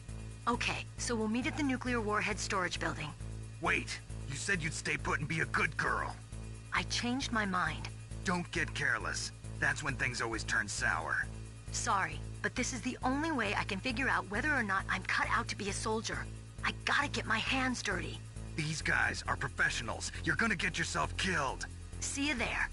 Okay, so we'll meet at the nuclear warhead storage building. Wait, you said you'd stay put and be a good girl. I changed my mind. Don't get careless. That's when things always turn sour. Sorry, but this is the only way I can figure out whether or not I'm cut out to be a soldier. I gotta get my hands dirty. These guys are professionals. You're gonna get yourself killed. See you there.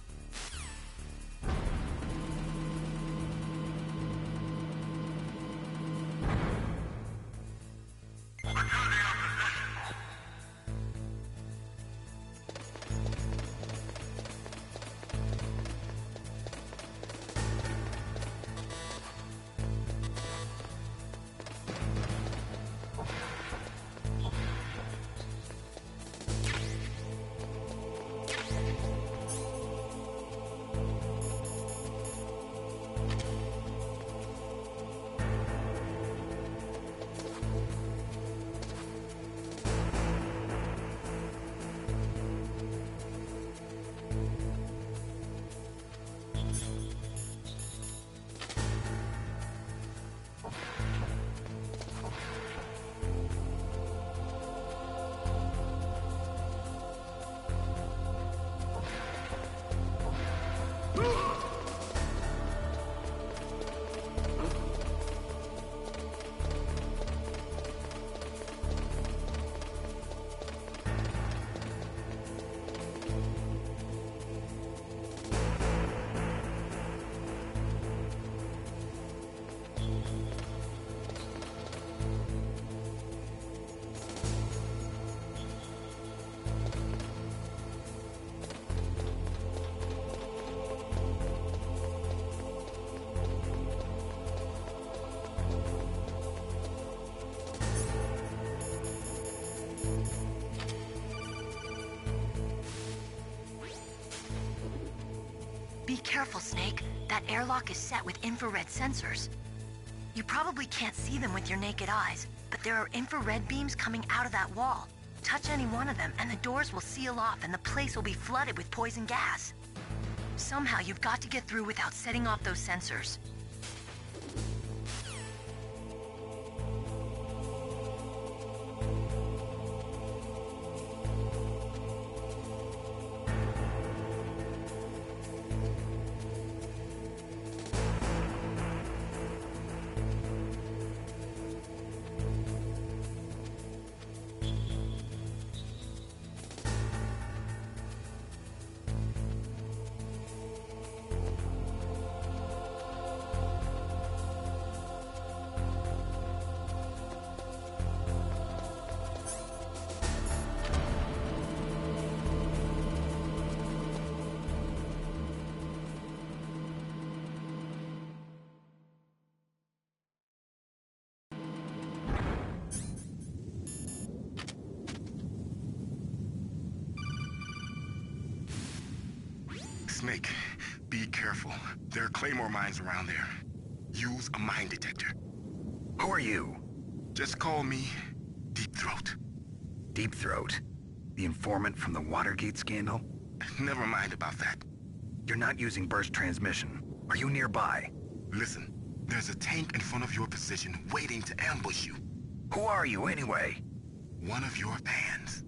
Be careful, Snake. That airlock is set with infrared sensors. You probably can't see them with your naked eyes, but there are infrared beams coming out of that wall. Touch any one of them and the doors will seal off and the place will be flooded with poison gas. Somehow you've got to get through without setting off those sensors. Snake, be careful. There are Claymore mines around there. Use a mine detector. Who are you? Just call me Deep Throat. Deep Throat? The informant from the Watergate scandal? Never mind about that. You're not using burst transmission. Are you nearby? Listen, there's a tank in front of your position waiting to ambush you. Who are you anyway? One of your fans.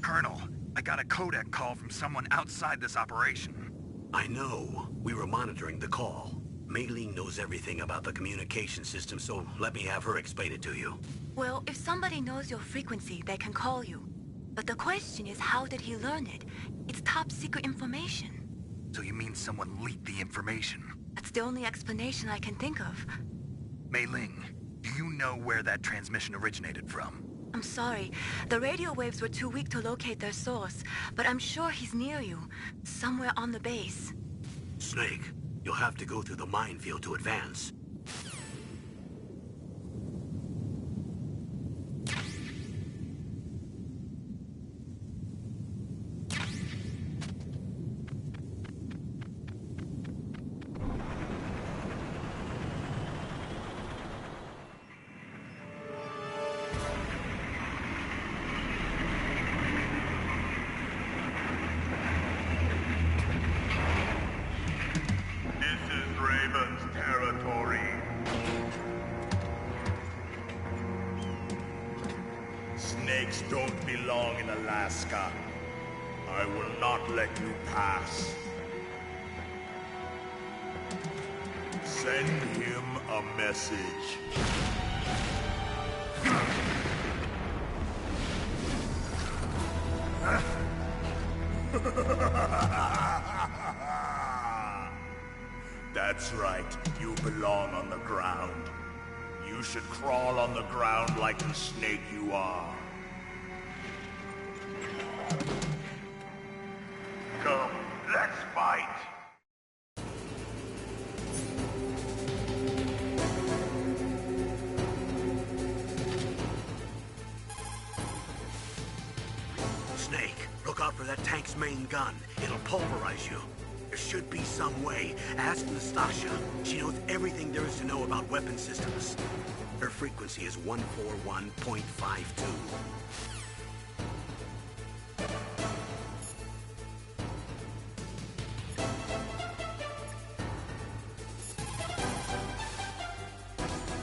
Colonel, I got a codec call from someone outside this operation. I know. We were monitoring the call. Mei Ling knows everything about the communication system, so let me have her explain it to you. Well, if somebody knows your frequency, they can call you. But the question is, how did he learn it? It's top secret information. So you mean someone leaked the information? That's the only explanation I can think of. Mei Ling, do you know where that transmission originated from? I'm sorry. The radio waves were too weak to locate their source, but I'm sure he's near you, somewhere on the base. Snake, you'll have to go through the minefield to advance. Snakes don't belong in Alaska. I will not let you pass. Send him a message. That's right. You belong on the ground. You should crawl on the ground like the snake you are. Come, let's fight! Snake, look out for that tank's main gun. It'll pulverize you. There should be some way. Ask Nastasha. She knows everything there is to know about weapon systems. Her frequency is 141.52.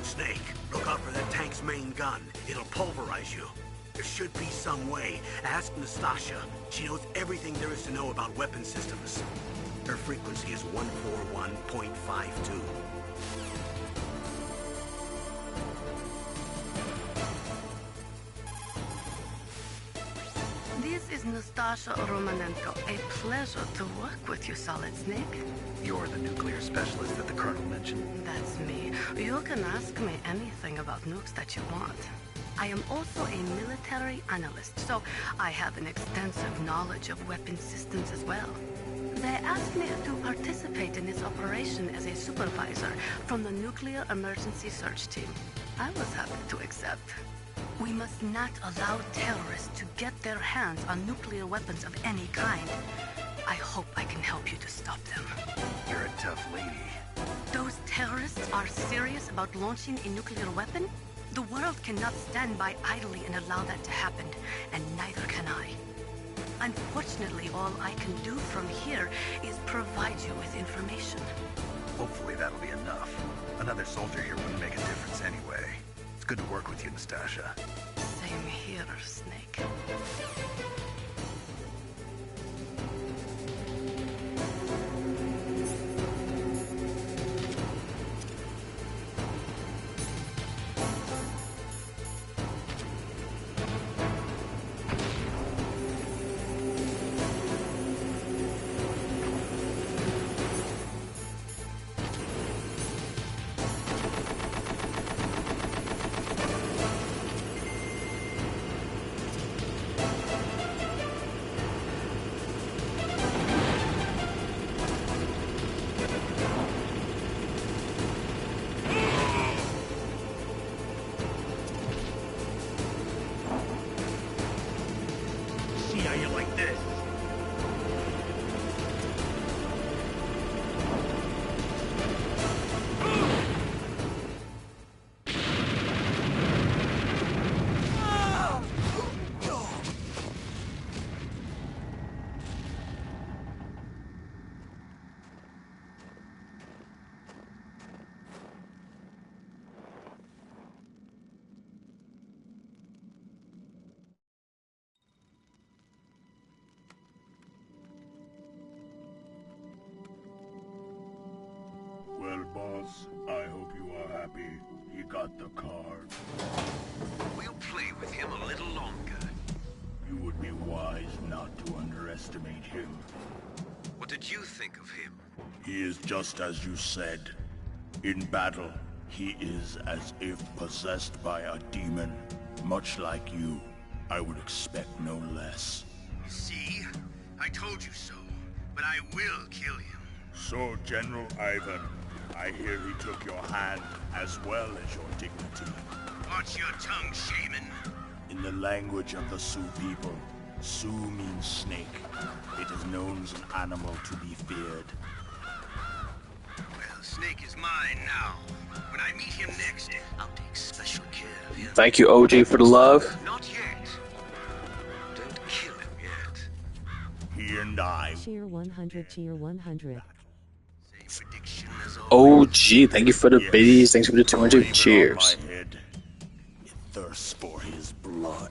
Snake, look out for that tank's main gun. It'll pulverize you. There should be some way. Ask Nastasha. She knows everything there is to know about weapon systems. Her frequency is 141.52. This is Nastasha Romanenko. A pleasure to work with you, Solid Snake. You're the nuclear specialist that the Colonel mentioned? That's me. You can ask me anything about nukes that you want. I am also a military analyst, so I have an extensive knowledge of weapon systems as well. They asked me to participate in this operation as a supervisor from the Nuclear Emergency Search Team. I was happy to accept. We must not allow terrorists to get their hands on nuclear weapons of any kind. I hope I can help you to stop them. You're a tough lady. Those terrorists are serious about launching a nuclear weapon? The world cannot stand by idly and allow that to happen, and neither can I. Unfortunately, all I can do from here is provide you with information. Hopefully that'll be enough. Another soldier here wouldn't make a difference anyway. It's good to work with you, Nastasha. Same here, Snake. boss. I hope you are happy. He got the card. We'll play with him a little longer. You would be wise not to underestimate him. What did you think of him? He is just as you said. In battle, he is as if possessed by a demon. Much like you, I would expect no less. See? I told you so. But I will kill him. So, General Ivan, I hear he took your hand as well as your dignity. Watch your tongue, shaman. In the language of the Sioux people, Sioux means snake. It is known as an animal to be feared. Well, Snake is mine now. When I meet him next, I'll take special care of him. Thank you, OG, for the love. Not yet. Don't kill him yet. He and I. Cheer 100, cheer 100. OG, thank you for the biddies. Thanks for the 200 cheers. It thirsts for his blood.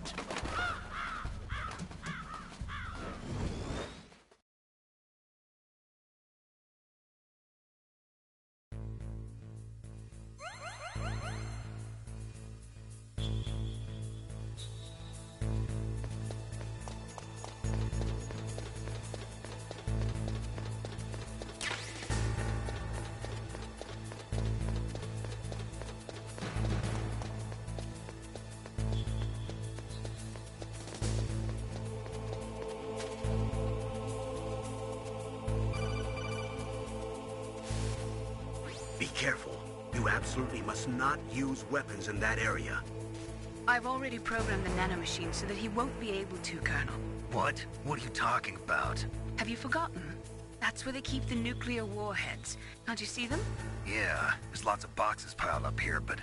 Be careful. You absolutely must not use weapons in that area. I've already programmed the nanomachine so that he won't be able to, Colonel. What? What are you talking about? Have you forgotten? That's where they keep the nuclear warheads. Can't you see them? Yeah, there's lots of boxes piled up here, but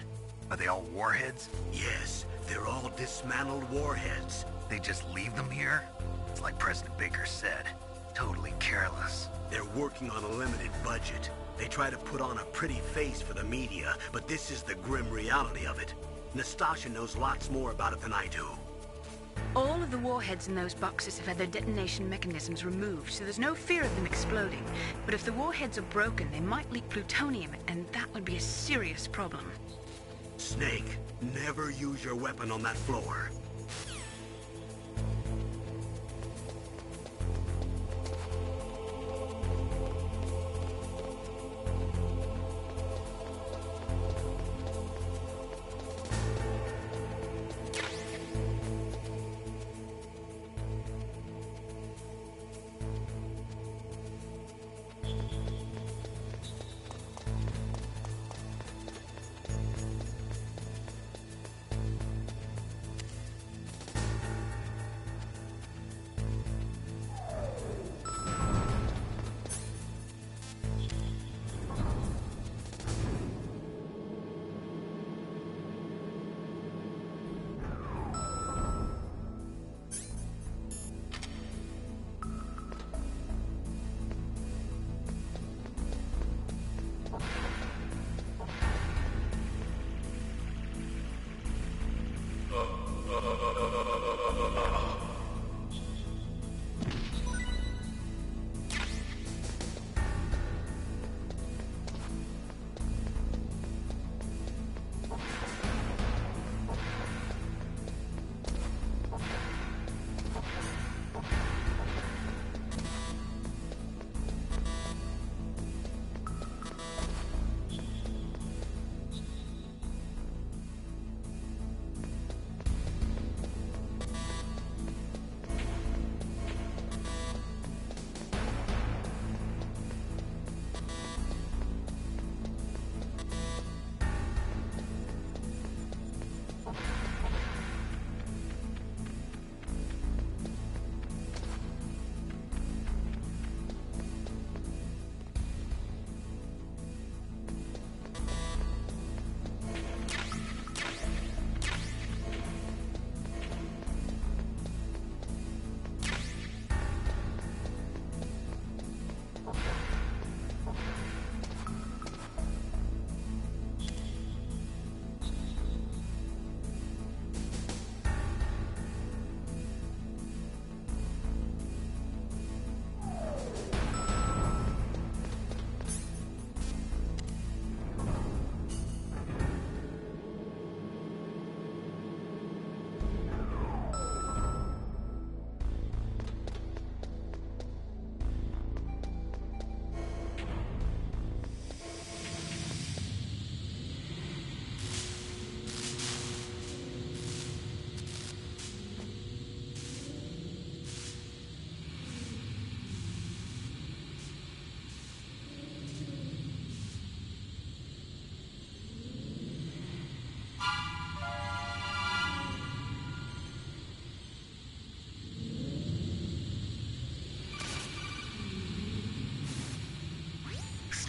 are they all warheads? Yes, they're all dismantled warheads. They just leave them here? It's like President Baker said. Totally careless. They're working on a limited budget. They try to put on a pretty face for the media, but this is the grim reality of it. Nastasha knows lots more about it than I do. All of the warheads in those boxes have had their detonation mechanisms removed, so there's no fear of them exploding. But if the warheads are broken, they might leak plutonium, and that would be a serious problem. Snake, never use your weapon on that floor.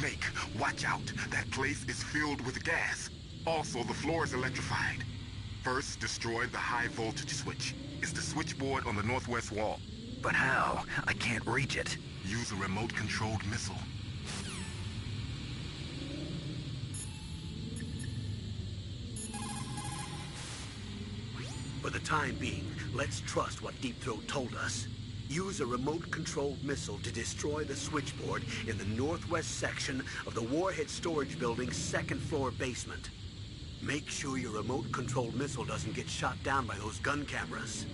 Snake, watch out. That place is filled with gas. Also, the floor is electrified. First, destroy the high voltage switch. It's the switchboard on the northwest wall. But how? I can't reach it. Use a remote-controlled missile. For the time being, let's trust what Deep Throat told us. Use a remote-controlled missile to destroy the switchboard in the northwest section of the Warhead Storage Building's second-floor basement. Make sure your remote-controlled missile doesn't get shot down by those gun cameras.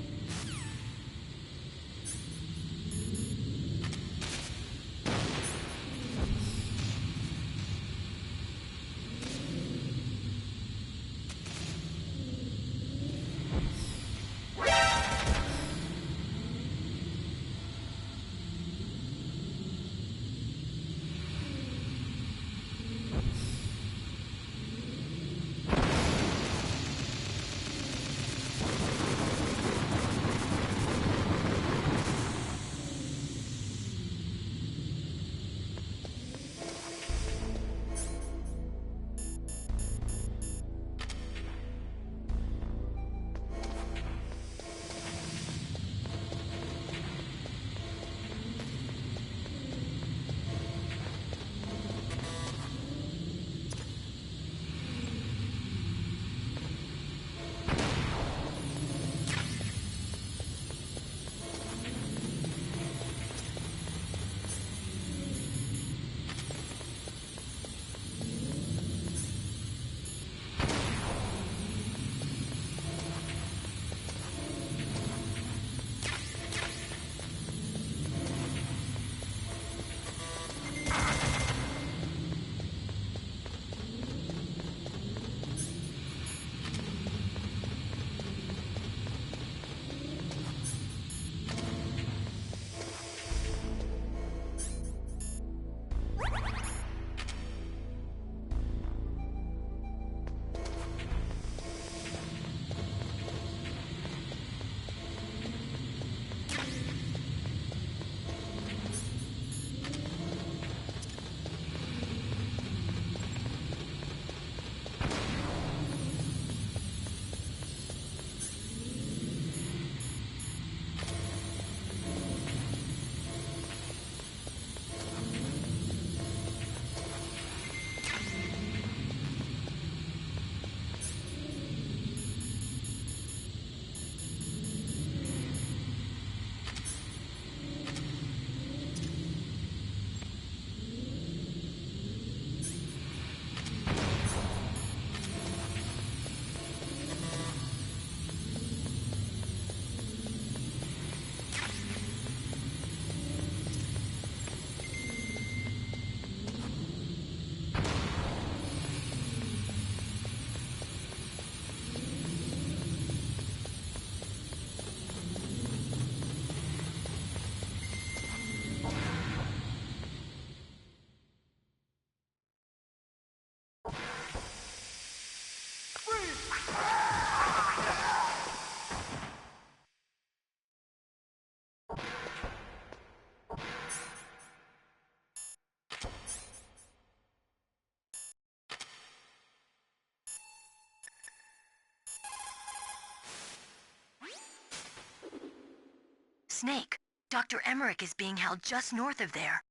Snake, Dr. Emmerich is being held just north of there.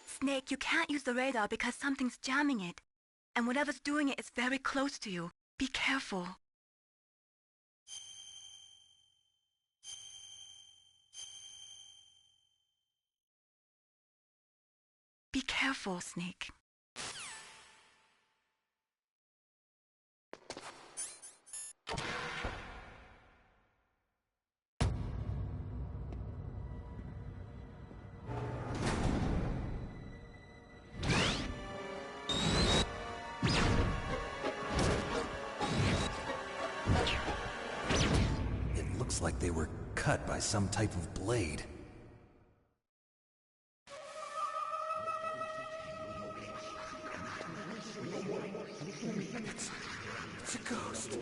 Snake, you can't use the radar because something's jamming it. And whatever's doing it is very close to you. Be careful. Be careful, Snake. It looks like they were cut by some type of blade. It's a ghost.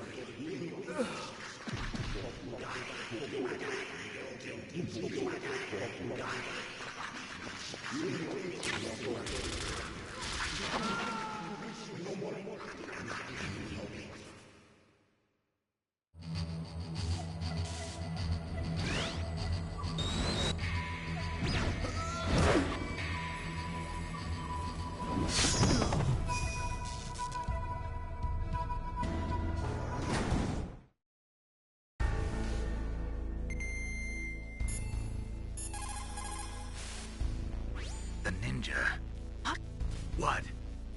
The ninja. What?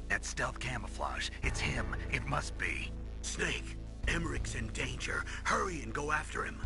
That stealth camouflage. It's him. It must be. Snake, Emmerich's in danger. Hurry and go after him.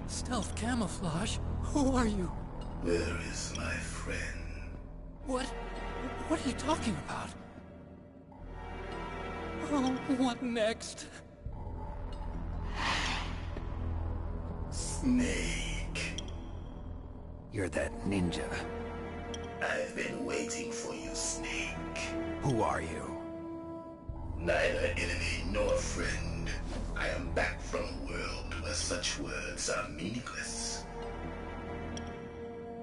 Stealth camouflage? Who are you? Where is my friend? What are you talking about? Oh, what next? Snake. You're that ninja. I've been waiting for you, Snake. Who are you? Neither enemy nor friend. I am back from a world where such words are meaningless.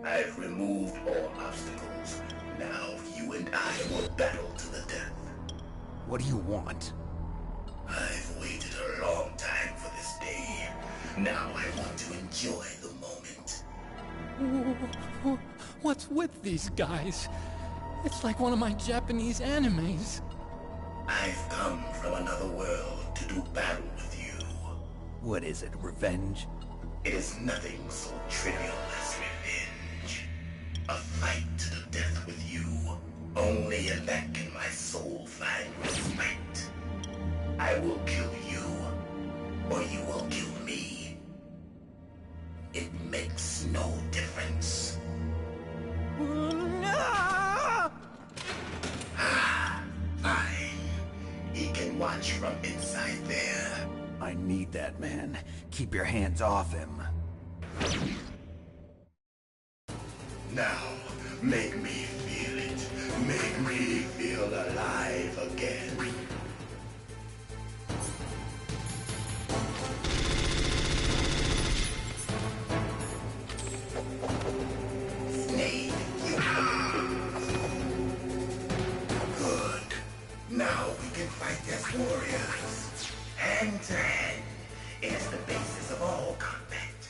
I've removed all obstacles. Now you and I will battle to the death. What do you want? I've waited a long time for this day. Now I want to enjoy the moment. What's with these guys? It's like one of my Japanese animes. I've come from another world to do battle with you. What is it, revenge? It is nothing so trivial as revenge. A fight to the death with you. Only in that can my soul find respite. I will kill you, or you will kill me. It makes no difference. Fine. He can watch from inside there. I need that man. Keep your hands off him. Now, make me feel it. Make me feel alive again. Snake, you... Good. Now we can fight as warriors. Hand to hand. It is the basis of all combat.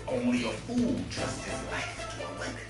Only a fool trusts his life to a weapon.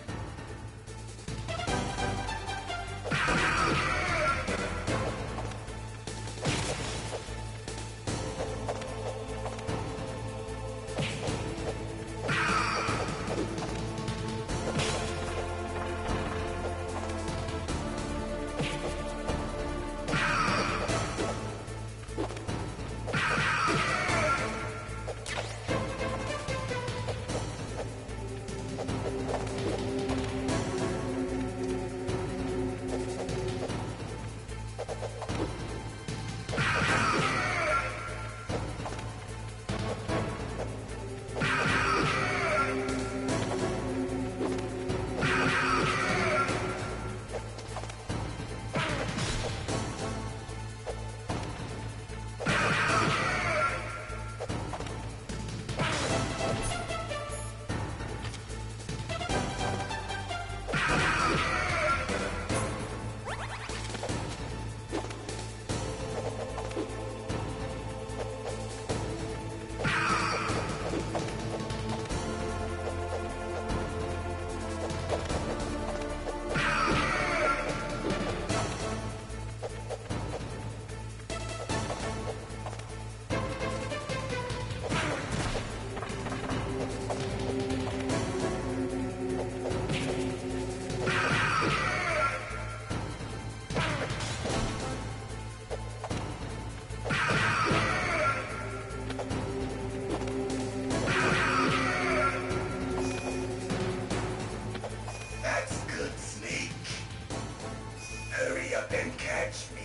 touch me.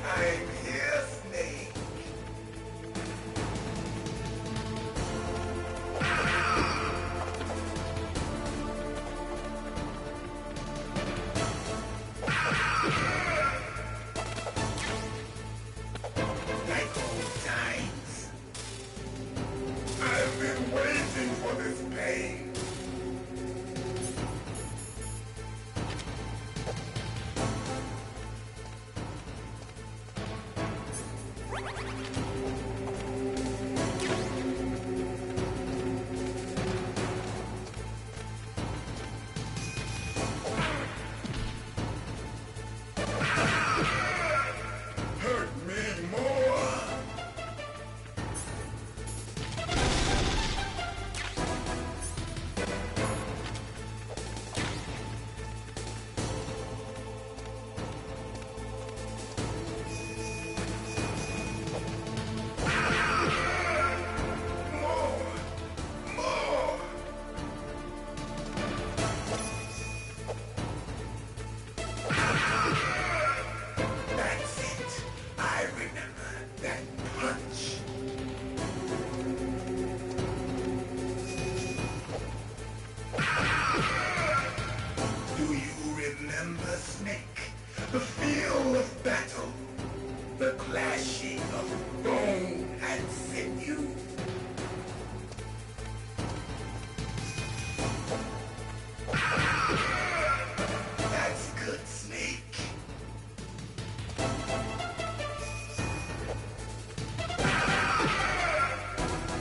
I'm here, Snake. Like old times. I've been waiting for this pain. Hurt me more. More. That's it. I remember that punch. Do you remember, Snake? The feel of battle. The clashing of bone and sinew. That's good, Snake.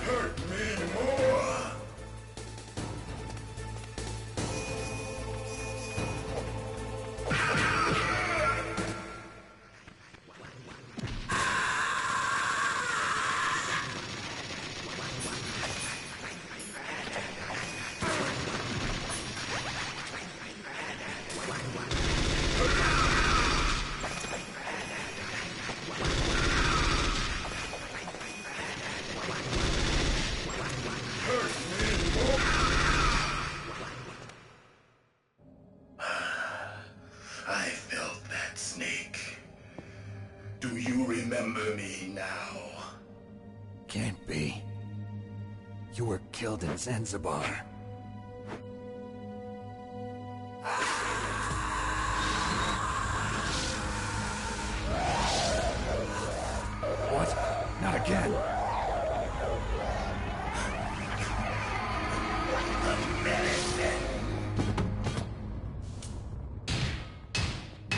Hurt me more. I felt that, Snake. Do you remember me now? Can't be. You were killed in Zanzibar. What? Not again.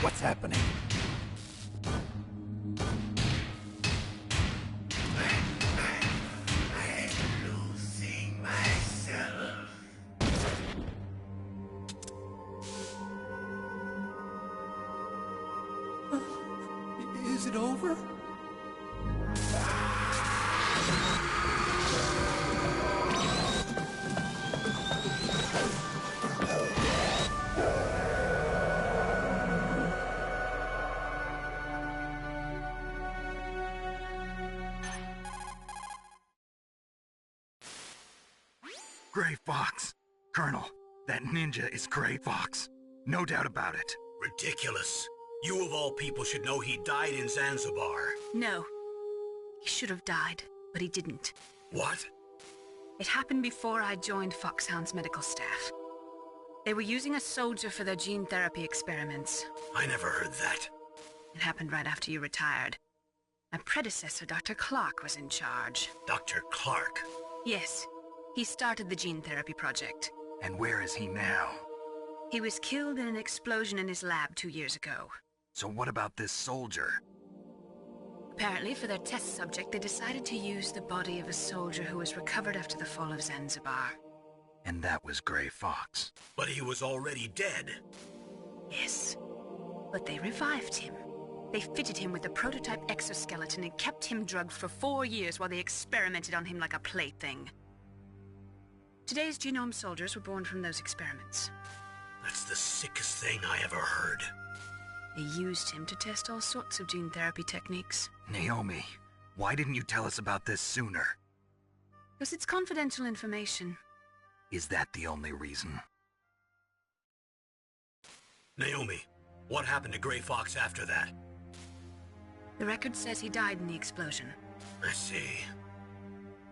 What's happening? I'm losing myself. Is it over? Gray Fox. Colonel, that ninja is Gray Fox. No doubt about it. Ridiculous. You of all people should know he died in Zanzibar. No. He should have died, but he didn't. What? It happened before I joined Foxhound's medical staff. They were using a soldier for their gene therapy experiments. I never heard that. It happened right after you retired. My predecessor, Dr. Clark, was in charge. Dr. Clark? Yes. He started the gene therapy project. And where is he now? He was killed in an explosion in his lab 2 years ago. So what about this soldier? Apparently, for their test subject, they decided to use the body of a soldier who was recovered after the fall of Zanzibar. And that was Gray Fox. But he was already dead. Yes. But they revived him. They fitted him with a prototype exoskeleton and kept him drugged for 4 years while they experimented on him like a plaything. Today's genome soldiers were born from those experiments. That's the sickest thing I ever heard. They used him to test all sorts of gene therapy techniques. Naomi, why didn't you tell us about this sooner? Because it's confidential information. Is that the only reason? Naomi, what happened to Gray Fox after that? The record says he died in the explosion. I see.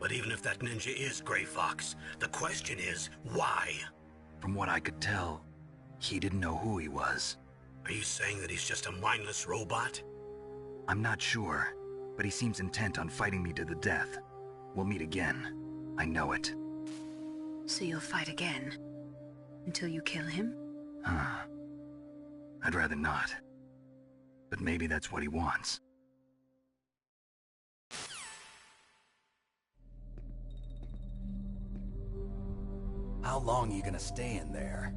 But even if that ninja is Gray Fox, the question is, why? From what I could tell, he didn't know who he was. Are you saying that he's just a mindless robot? I'm not sure, but he seems intent on fighting me to the death. We'll meet again. I know it. So you'll fight again? Until you kill him? I'd rather not. But maybe that's what he wants. How long are you gonna stay in there?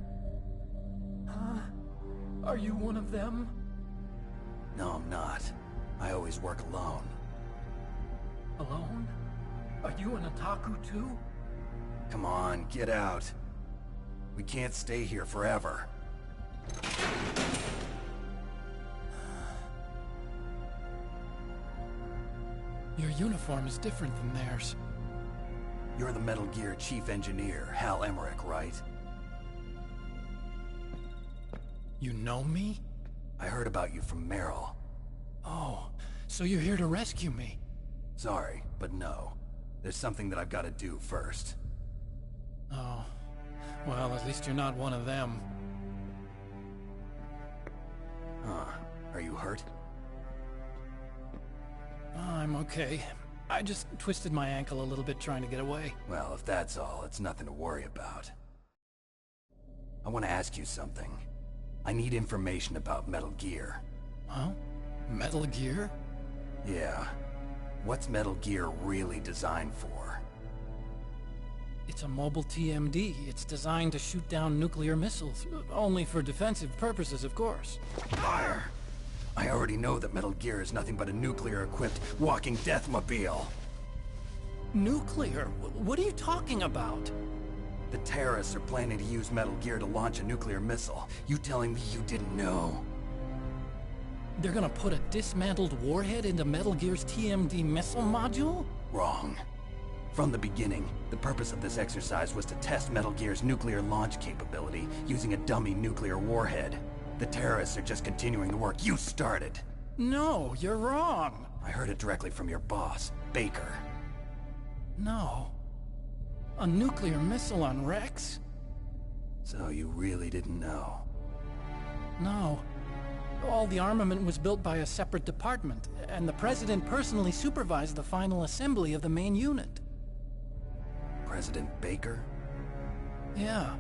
Huh? Are you one of them? No, I'm not. I always work alone. Alone? Are you an otaku too? Come on, get out. We can't stay here forever. Your uniform is different than theirs. You're the Metal Gear Chief Engineer, Hal Emmerich, right? You know me? I heard about you from Meryl. Oh, so you're here to rescue me? Sorry, but no. There's something that I've got to do first. Oh. Well, at least you're not one of them. Huh. Are you hurt? I'm okay. I just twisted my ankle a little bit trying to get away. Well, if that's all, it's nothing to worry about. I want to ask you something. I need information about Metal Gear. Huh? Metal Gear? Yeah. What's Metal Gear really designed for? It's a mobile TMD. It's designed to shoot down nuclear missiles. Only for defensive purposes, of course. Liar! I already know that Metal Gear is nothing but a nuclear-equipped walking deathmobile. Nuclear? What are you talking about? The terrorists are planning to use Metal Gear to launch a nuclear missile. You telling me you didn't know? They're gonna put a dismantled warhead into Metal Gear's TMD missile module? Wrong. From the beginning, the purpose of this exercise was to test Metal Gear's nuclear launch capability using a dummy nuclear warhead. The terrorists are just continuing the work you started. No, you're wrong. I heard it directly from your boss, Baker. No. A nuclear missile on Rex? So you really didn't know? No. All the armament was built by a separate department, and the President personally supervised the final assembly of the main unit. President Baker? Yeah.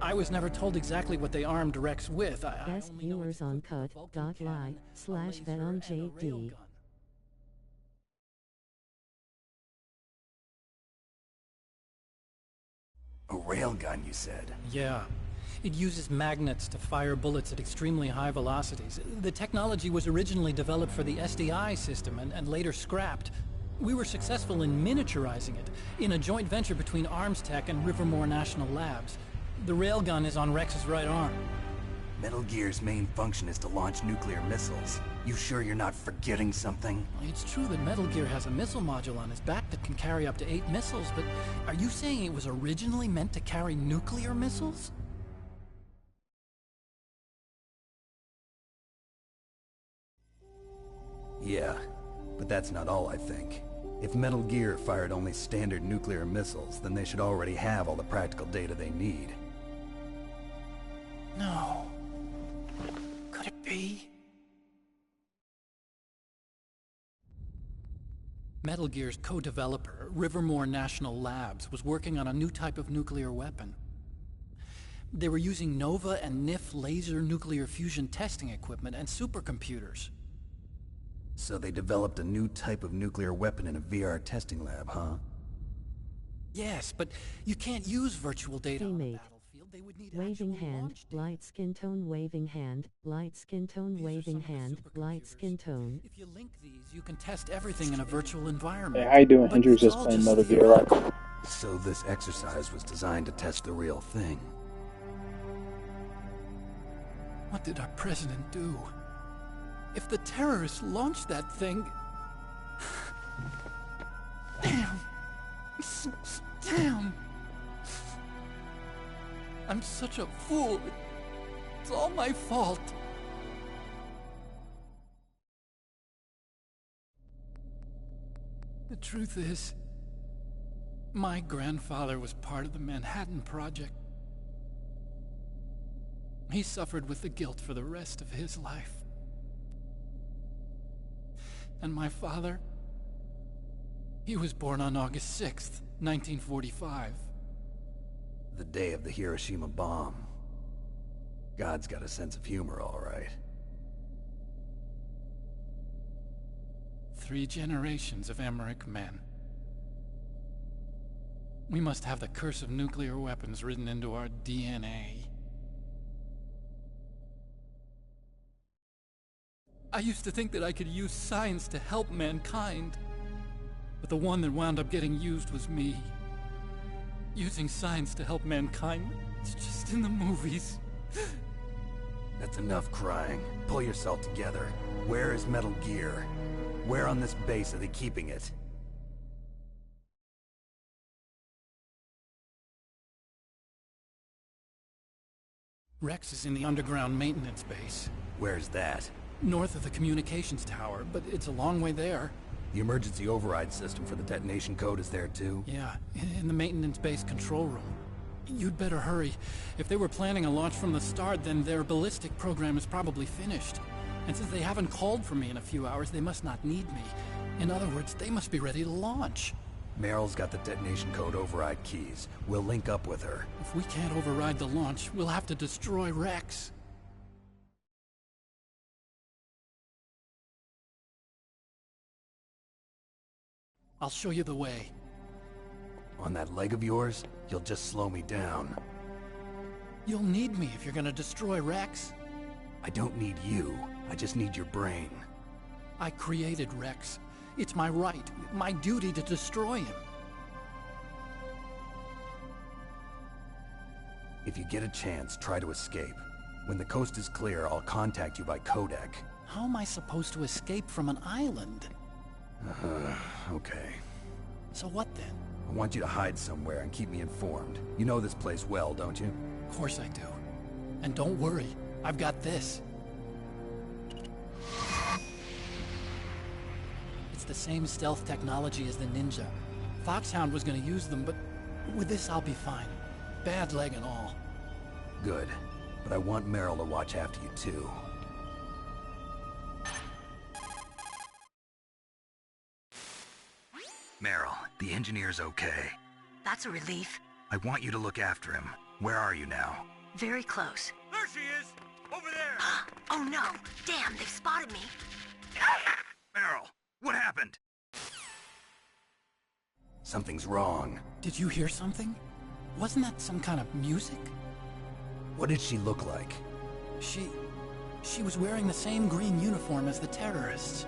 I was never told exactly what they armed Rex with. Best viewers on cut.live/BetOnJD. A railgun, you said? Yeah. It uses magnets to fire bullets at extremely high velocities. The technology was originally developed for the SDI system and later scrapped. We were successful in miniaturizing it in a joint venture between ArmsTech and Rivermore National Labs. The railgun is on Rex's right arm. Metal Gear's main function is to launch nuclear missiles. You sure you're not forgetting something? It's true that Metal Gear has a missile module on his back that can carry up to 8 missiles, but are you saying it was originally meant to carry nuclear missiles? Yeah, but that's not all I think. If Metal Gear fired only standard nuclear missiles, then they should already have all the practical data they need. No. Could it be? Metal Gear's co-developer, Rivermore National Labs, was working on a new type of nuclear weapon. They were using NOVA and NIF laser nuclear fusion testing equipment and supercomputers. So they developed a new type of nuclear weapon in a VR testing lab, huh? Yes, but you can't use virtual data on the Teammate. battlefield. They would need Waving actual hand, launch data. light skin tone, waving hand, light skin tone, These are waving some of the hand, light skin tone. If you link these, you can test everything in a virtual environment. Hey, how you doing? But Hendry's it's just all playing Metal Gear theoretical. right. So this exercise was designed to test the real thing. What did our president do? If the terrorists launched that thing... Damn! Damn! I'm such a fool. It's all my fault. The truth is, my grandfather was part of the Manhattan Project. He suffered with the guilt for the rest of his life. And my father, he was born on August 6th, 1945. The day of the Hiroshima bomb. God's got a sense of humor, all right. 3 generations of Emmerich men. We must have the curse of nuclear weapons written into our DNA. I used to think that I could use science to help mankind, but the one that wound up getting used was me. Using science to help mankind, it's just in the movies. That's enough crying. Pull yourself together. Where is Metal Gear? Where on this base are they keeping it? Rex is in the underground maintenance base. Where's that? North of the communications tower, but it's a long way there. The emergency override system for the detonation code is there too? Yeah, in the maintenance base control room. You'd better hurry. If they were planning a launch from the start, then their ballistic program is probably finished. And since they haven't called for me in a few hours, they must not need me. In other words, they must be ready to launch. Meryl's got the detonation code override keys. We'll link up with her. If we can't override the launch, we'll have to destroy Rex. I'll show you the way. On that leg of yours, you'll just slow me down. You'll need me if you're gonna destroy Rex. I don't need you. I just need your brain. I created Rex. It's my right, my duty to destroy him. If you get a chance, try to escape. When the coast is clear, I'll contact you by codec. How am I supposed to escape from an island? Okay. So what then? I want you to hide somewhere and keep me informed. You know this place well, don't you? Of course I do. And don't worry, I've got this. It's the same stealth technology as the Ninja. Foxhound was gonna use them, but with this I'll be fine. Bad leg and all. Good. But I want Meryl to watch after you too. Meryl, the engineer's okay. That's a relief. I want you to look after him. Where are you now? Very close. There she is! Over there! Oh no! Damn, they've spotted me. Meryl, what happened? Something's wrong. Did you hear something? Wasn't that some kind of music? What did she look like? She was wearing the same green uniform as the terrorists.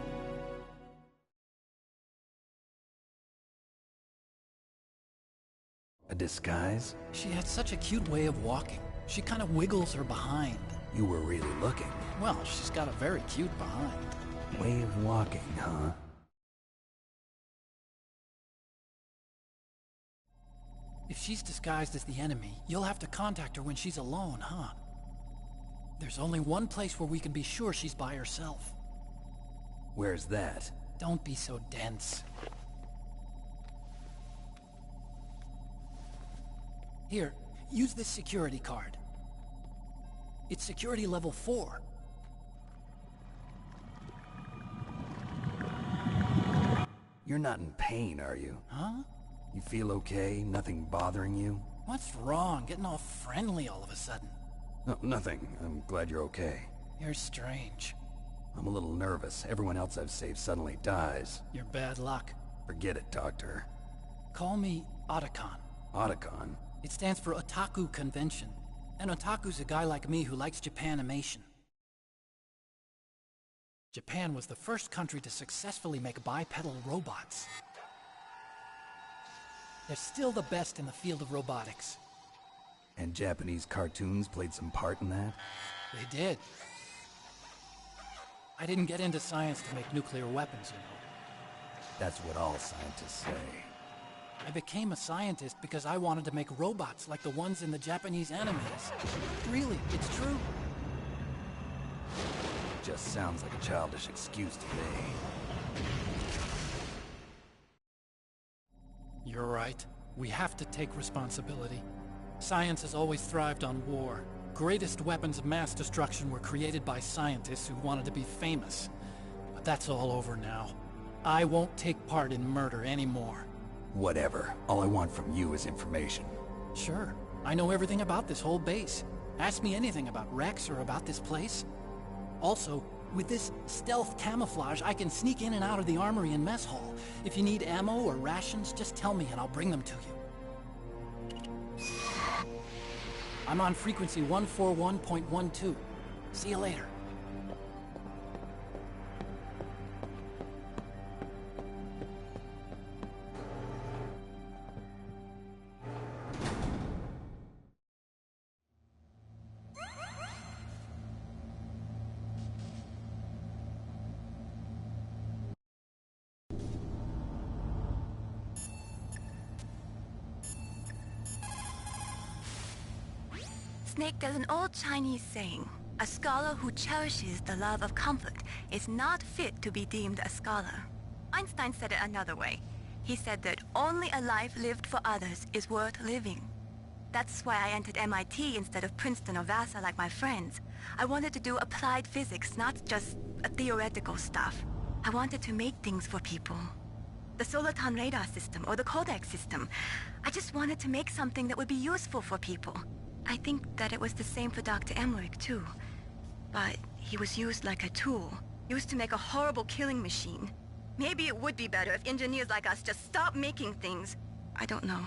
A disguise? She had such a cute way of walking. She kind of wiggles her behind. You were really looking. Well, she's got a very cute behind. Way of walking, huh? If she's disguised as the enemy, you'll have to contact her when she's alone, huh? There's only one place where we can be sure she's by herself. Where's that? Don't be so dense. Here, use this security card. It's security level 4. You're not in pain, are you? Huh? You feel okay? Nothing bothering you? What's wrong? Getting all friendly all of a sudden. No, nothing. I'm glad you're okay. You're strange. I'm a little nervous. Everyone else I've saved suddenly dies. You're bad luck. Forget it, Doctor. Call me Otacon. Otacon? It stands for Otaku Convention. And Otaku's a guy like me who likes Japanimation. Japan was the first country to successfully make bipedal robots. They're still the best in the field of robotics. And Japanese cartoons played some part in that? They did. I didn't get into science to make nuclear weapons, you know. That's what all scientists say. I became a scientist because I wanted to make robots like the ones in the Japanese animes. Really, it's true. Just sounds like a childish excuse to me. You're right. We have to take responsibility. Science has always thrived on war. Greatest weapons of mass destruction were created by scientists who wanted to be famous. But that's all over now. I won't take part in murder anymore. Whatever. All I want from you is information. Sure. I know everything about this whole base. Ask me anything about Rex or about this place. Also, with this stealth camouflage, I can sneak in and out of the armory and mess hall. If you need ammo or rations, just tell me and I'll bring them to you. I'm on frequency 141.12. See you later. Snake, there's an old Chinese saying, a scholar who cherishes the love of comfort is not fit to be deemed a scholar. Einstein said it another way. He said that only a life lived for others is worth living. That's why I entered MIT instead of Princeton or Vassar like my friends. I wanted to do applied physics, not just theoretical stuff. I wanted to make things for people. The Soliton radar system or the Codex system. I just wanted to make something that would be useful for people. I think that it was the same for Dr. Emmerich, too. But he was used like a tool, used to make a horrible killing machine. Maybe it would be better if engineers like us just stopped making things. I don't know.